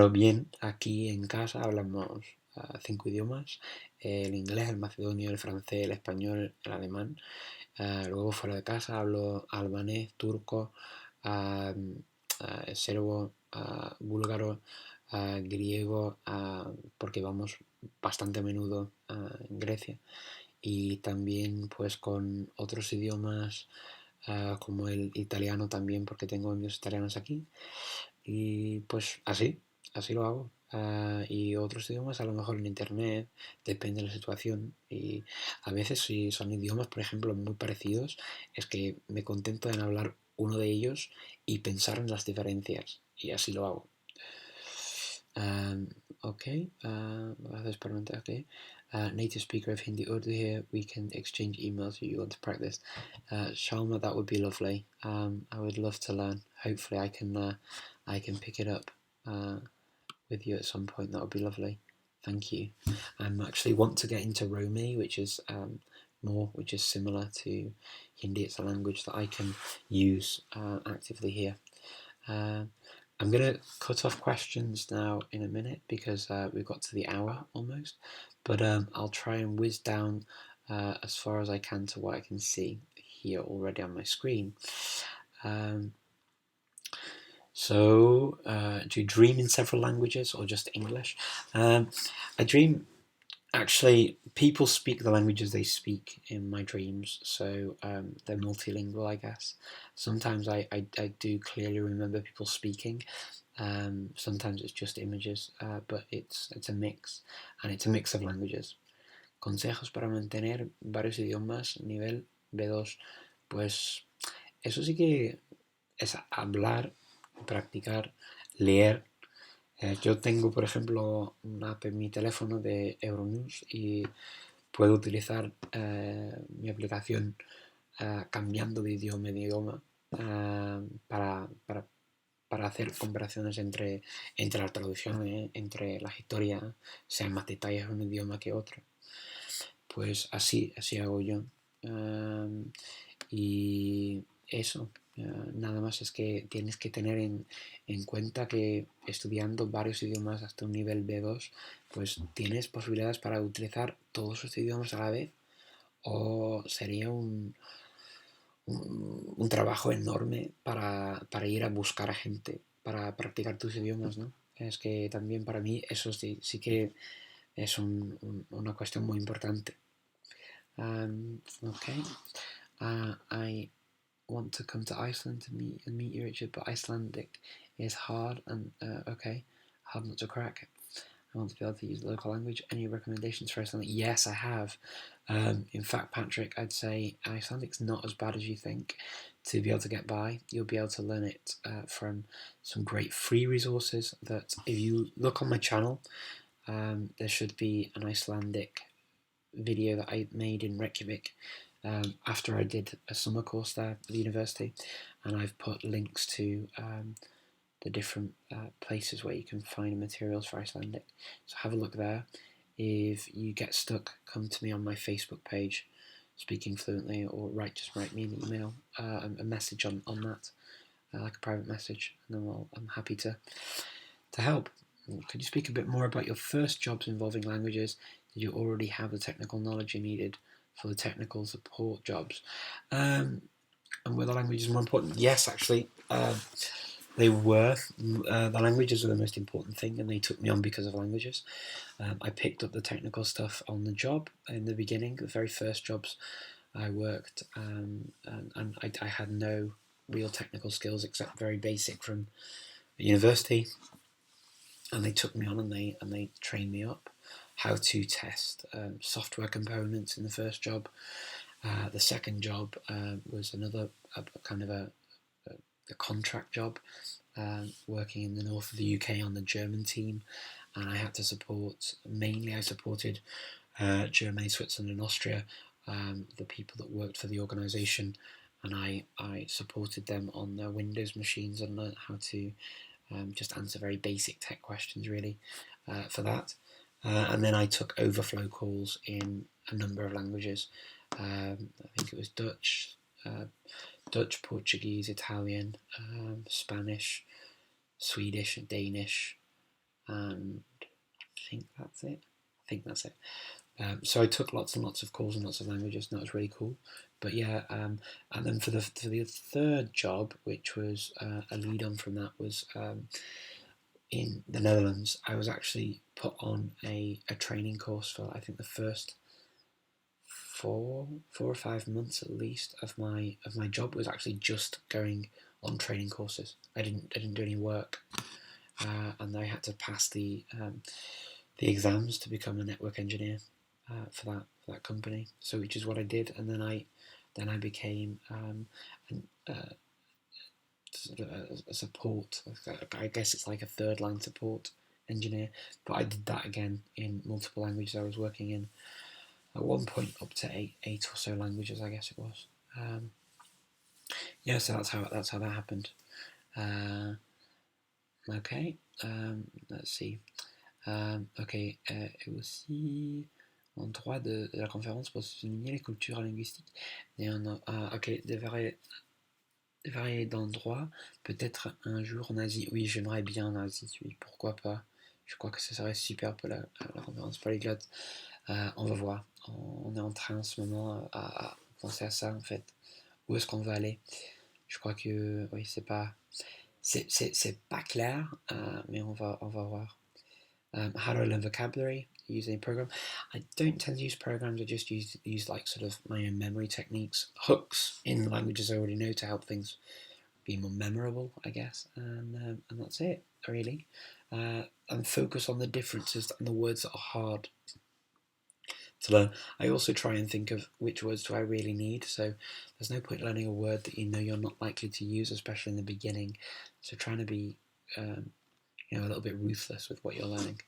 bien, aquí en casa hablamos 5 idiomas: el inglés, el macedonio, el francés, el español, el alemán. Luego fuera de casa hablo albanés, turco, serbo, búlgaro, griego, porque vamos bastante a menudo en Grecia, y también pues con otros idiomas como el italiano también, porque tengo amigos italianos aquí, y pues así lo hago. Y otros idiomas a lo mejor en internet, depende de la situación, y a veces si son idiomas, por ejemplo, muy parecidos, es que me contento en hablar uno de ellos y pensar en las diferencias, y así lo hago. Okay, that's permanent. Okay, native speaker of Hindi Urdu here. We can exchange emails if you want to practice. Shalma, that would be lovely. I would love to learn. Hopefully, I can pick it up with you at some point. That would be lovely. Thank you. I actually want to get into Romi, which is similar to Hindi. It's a language that I can use actively here. I'm going to cut off questions now in a minute because we've got to the hour almost, but I'll try and whiz down as far as I can to what I can see here already on my screen. So, do you dream in several languages or just English? I dream. Actually, people speak the languages they speak in my dreams, so they're multilingual, I guess. Sometimes I do clearly remember people speaking. Sometimes it's just images, but it's a mix, and it's a mix of languages. Consejos para mantener varios idiomas nivel B2. Pues eso sí que es hablar, practicar, leer. Yo tengo, por ejemplo, una app en mi teléfono de Euronews y puedo utilizar mi aplicación cambiando de idioma en idioma para hacer comparaciones entre las traducciones, entre las historias, sean más detalles en un idioma que otro. Pues así hago yo. Y eso, nada más es que tienes que tener en cuenta que estudiando varios idiomas hasta un nivel B2, pues tienes posibilidades para utilizar todos esos idiomas a la vez, o sería un trabajo enorme para ir a buscar a gente, para practicar tus idiomas, ¿no? Es que también para mí eso sí que es una cuestión muy importante. Okay. I want to come to Iceland to meet you, Richard, but Icelandic is hard and okay, hard not to crack. I want to be able to use the local language. Any recommendations for Icelandic? Yes, I have. In fact, Patrick, I'd say Icelandic's not as bad as you think. To be able to get by, you'll be able to learn it from some great free resources that if you look on my channel, there should be an Icelandic video that I made in Reykjavik after I did a summer course there at the university, and I've put links to the different places where you can find materials for Icelandic. So have a look there. If you get stuck, come to me on my Facebook page, Speaking Fluently, or just write me an email, a message on that, like a private message, and then I'm happy to help. Could you speak a bit more about your first jobs involving languages? Did you already have the technical knowledge you needed for the technical support jobs? And were the languages more important? Yes, actually. They were. The languages were the most important thing, and they took me on because of languages. I picked up the technical stuff on the job in the beginning. The very first jobs I worked, and I had no real technical skills except very basic from university. And they took me on and they trained me up how to test software components in the first job. The second job was another kind of a contract job, working in the north of the UK on the German team, and I had to I supported Germany, Switzerland and Austria, the people that worked for the organisation, and I supported them on their Windows machines and learned how to just answer very basic tech questions really for that. And then I took overflow calls in a number of languages. I think it was Dutch, Portuguese, Italian, Spanish, Swedish, Danish, and I think that's it. So I took lots and lots of calls in lots of languages, and that was really cool. But yeah, and then for the third job, which was a lead on from that, was in the Netherlands. I was actually put on a training course for I think the first 4 or 5 months at least of my job was actually just going on training courses. I didn't do any work, and I had to pass the exams to become a network engineer for that company. So which is what I did, and then I became sort of a support. I guess it's like a third line support engineer, but I did that again in multiple languages I was working in. At one point, up to eight or so languages, I guess it was. Yeah, so that's how that happened. Okay, let's see. Ok, et aussi en droit de la conférence pour souligner les cultures linguistiques. Et ok, des variés d'endroits, peut-être un jour en Asie. Oui, j'aimerais bien en Asie, oui, pourquoi pas. Je crois que ça serait super pour la conférence Polyglot. On va voir. On est en train en ce moment à penser à ça en fait. Où est-ce qu'on va aller? Je crois que oui, c'est pas clair, mais on va voir. How do I learn vocabulary? Using a program. I don't tend to use programs. I just use like sort of my own memory techniques, hooks in languages I already know to help things be more memorable, I guess. And that's it, really. And focus on the differences and the words that are hard to learn. I also try and think of which words do I really need. So there's no point learning a word that you know you're not likely to use, especially in the beginning. So trying to be a little bit ruthless with what you're learning.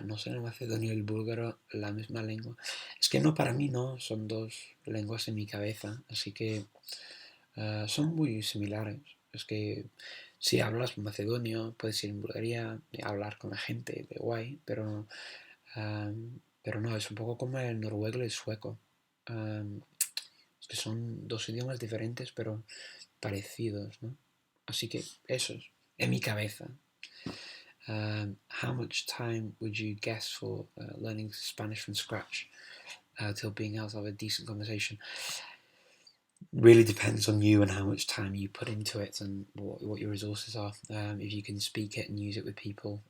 No sé, el macedonio y el búlgaro, la misma lengua. Es que no, para mí no, son dos lenguas en mi cabeza, así que son muy similares. Es que si hablas macedonio, puedes ir en Bulgaria y hablar con la gente de guay, pero no, es un poco como el noruego y el sueco. Es que son dos idiomas diferentes, pero parecidos, ¿no? Así que eso es, en mi cabeza. How much time would you guess for learning Spanish from scratch till being able to have a decent conversation? Really depends on you and how much time you put into it and what your resources are. If you can speak it and use it with people,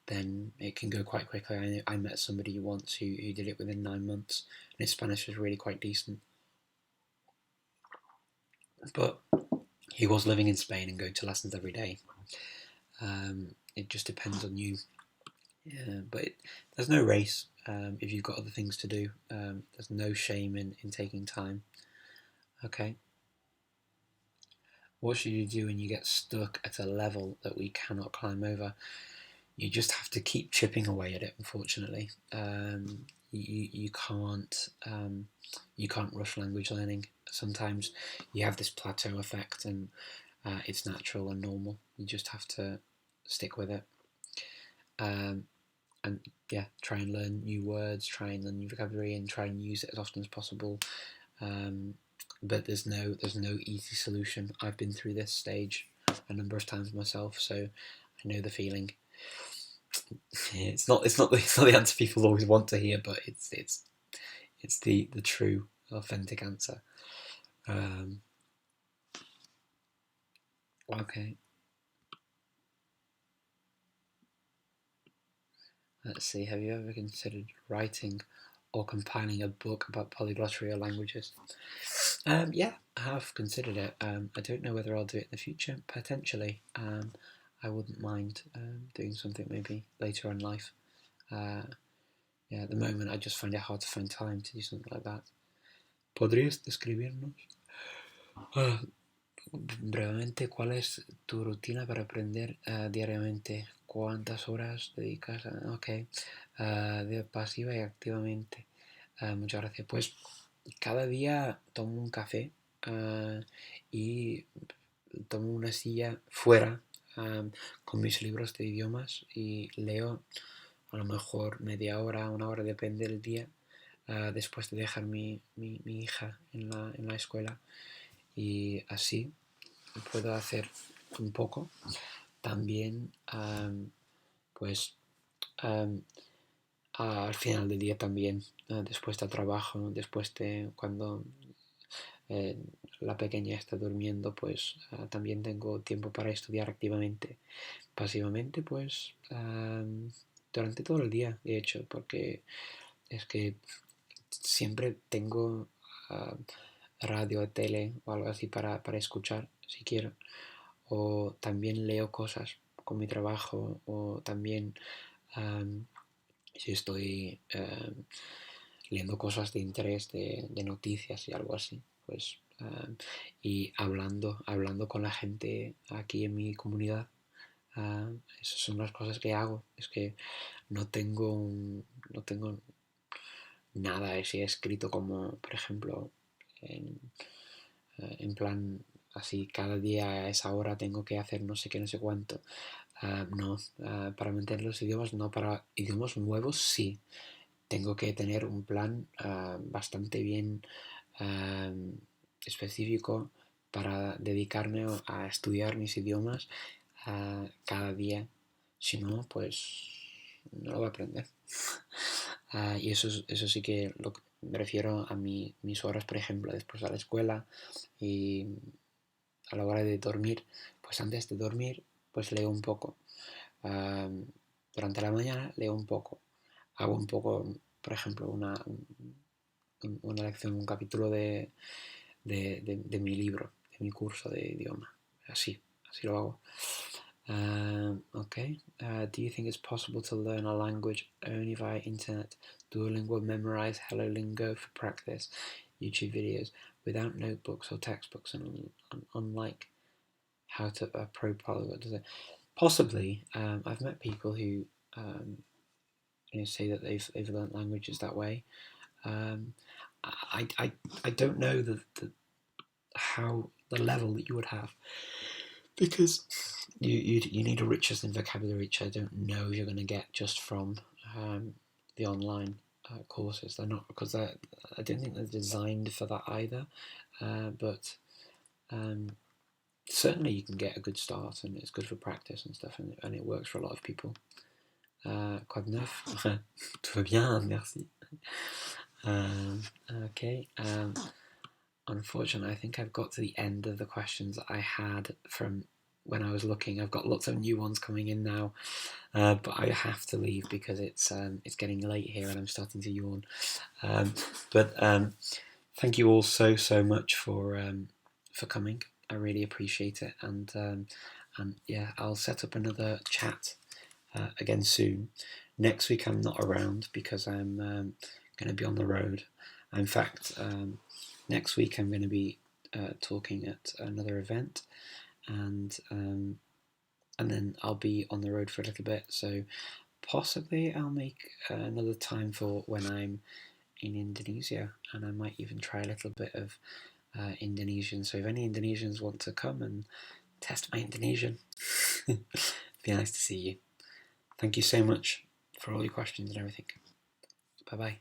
then it can go quite quickly. I met somebody once who did it within 9 months, and his Spanish was really quite decent. But he was living in Spain and going to lessons every day. It just depends on you. But there's no race. If you've got other things to do, there's no shame in taking time. Okay. What should you do when you get stuck at a level that we cannot climb over? You just have to keep chipping away at it. Unfortunately, you can't rush language learning. Sometimes you have this plateau effect, and it's natural and normal. You just have to stick with it. And yeah, try and learn new words, try and learn new vocabulary, and try and use it as often as possible. But there's no easy solution. I've been through this stage a number of times myself, so I know the feeling. It's not the answer people always want to hear, but it's the true, authentic answer. Okay. Let's see. Have you ever considered writing or compiling a book about polyglotry or languages? Yeah, I have considered it. I don't know whether I'll do it in the future. Potentially. I wouldn't mind doing something maybe later in life. Yeah, at the moment I just find it hard to find time to do something like that. ¿Podrías describirnos brevemente cuál es tu rutina para aprender diariamente? ¿Cuántas horas dedicas de pasiva y activamente? Muchas gracias. Pues cada día tomo un café y tomo una silla fuera con mis libros de idiomas y leo a lo mejor media hora, una hora, depende del día, después de dejar mi hija en la escuela, y así puedo hacer un poco. También pues al final del día también, después del trabajo, después de cuando la pequeña está durmiendo, pues también tengo tiempo para estudiar activamente. Pasivamente, pues durante todo el día, de hecho, porque es que siempre tengo radio, tele o algo así para escuchar, si quiero. O también leo cosas con mi trabajo, o también si estoy leyendo cosas de interés, de noticias y algo así, pues y hablando con la gente aquí en mi comunidad, Esas son las cosas que hago. Es que no tengo nada así escrito como, por ejemplo, en plan así, cada día a esa hora tengo que hacer no sé qué, no sé cuánto. No, para mantener los idiomas no, para idiomas nuevos sí. Tengo que tener un plan bastante bien específico para dedicarme a estudiar mis idiomas cada día. Si no, pues no lo voy a aprender. Y eso sí que me refiero a mis horas, por ejemplo, después de la escuela y a la hora de dormir. Pues antes de dormir, pues leo un poco. Durante la mañana leo un poco. Hago un poco, por ejemplo, una lección, un capítulo de mi libro, de mi curso de idioma. Así lo hago. Okay. Do you think it's possible to learn a language only via internet? Duolingo memorize Hello Lingo for practice, YouTube videos, without notebooks or textbooks, and unlike how to a pro polyglot does it. Possibly. I've met people who say that they've learnt languages that way. I don't know how the level that you would have, because you need a richer vocabulary, which I don't know if you're going to get just from the online courses. They're not, because I don't think they're designed for that either. But certainly you can get a good start, and it's good for practice and stuff, and it works for a lot of people. Quoi de neuf? Tout va bien, merci. Okay. Unfortunately, I think I've got to the end of the questions that I had from when I was looking. I've got lots of new ones coming in now, but I have to leave because it's getting late here and I'm starting to yawn. But thank you all so much for coming. I really appreciate it, and yeah, I'll set up another chat again soon. Next week I'm not around because I'm going to be on the road. In fact, next week I'm going to be talking at another event, and then I'll be on the road for a little bit. So possibly I'll make another time for when I'm in Indonesia, and I might even try a little bit of Indonesian. So if any Indonesians want to come and test my Indonesian, it'd be nice to see you. Thank you so much for all your questions and everything. Bye bye.